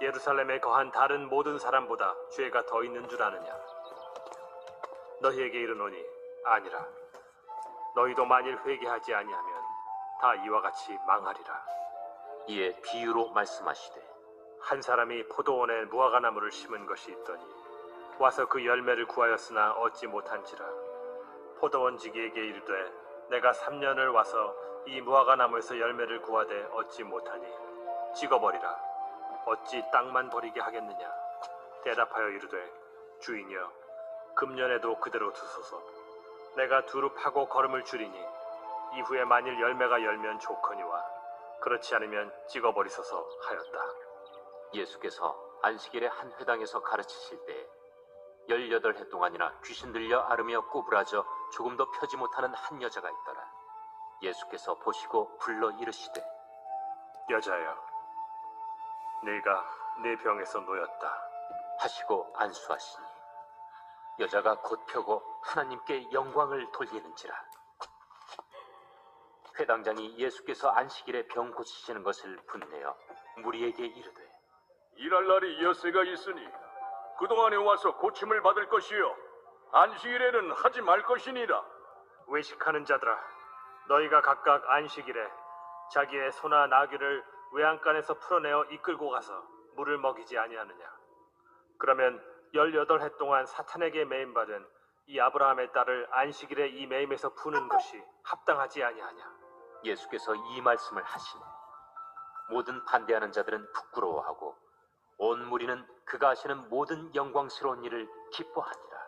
예루살렘에 거한 다른 모든 사람보다 죄가 더 있는 줄 아느냐? 너희에게 이르노니 아니라. 너희도 만일 회개하지 아니하면 다 이와 같이 망하리라. 이에 비유로 말씀하시되, 한 사람이 포도원에 무화과나무를 심은 것이 있더니 와서 그 열매를 구하였으나 얻지 못한지라. 포도원 지기에게 이르되, 내가 3년을 와서 이 무화과나무에서 열매를 구하되 얻지 못하니 찍어버리라. 어찌 땅만 버리게 하겠느냐? 대답하여 이르되, 주인이여, 금년에도 그대로 두소서. 내가 두루 파고 거름을 줄이니 이후에 만일 열매가 열면 좋거니와 그렇지 않으면 찍어버리소서 하였다. 예수께서 안식일에 한 회당에서 가르치실 때 18해 동안이나 귀신 들려 앓으며 꼬부라져 조금도 펴지 못하는 한 여자가 있더라. 예수께서 보시고 불러 이르시되, 여자여, 네가 네 병에서 놓였다 하시고 안수하시니 여자가 곧 펴고 하나님께 영광을 돌리는지라. 회당장이 예수께서 안식일에 병 고치시는 것을 분내어 무리에게 이르되, 일할 날이 여세가 있으니 그동안에 와서 고침을 받을 것이요 안식일에는 하지 말 것이니라. 외식하는 자들아, 너희가 각각 안식일에 자기의 소나 나귀를 외양간에서 풀어내어 이끌고 가서 물을 먹이지 아니하느냐? 그러면 18해 동안 사탄에게 매임받은 이 아브라함의 딸을 안식일에 이 매임에서 푸는 것이 합당하지 아니하냐? 예수께서 이 말씀을 하시니 모든 반대하는 자들은 부끄러워하고 온 무리는 그가 하시는 모든 영광스러운 일을 기뻐하니라.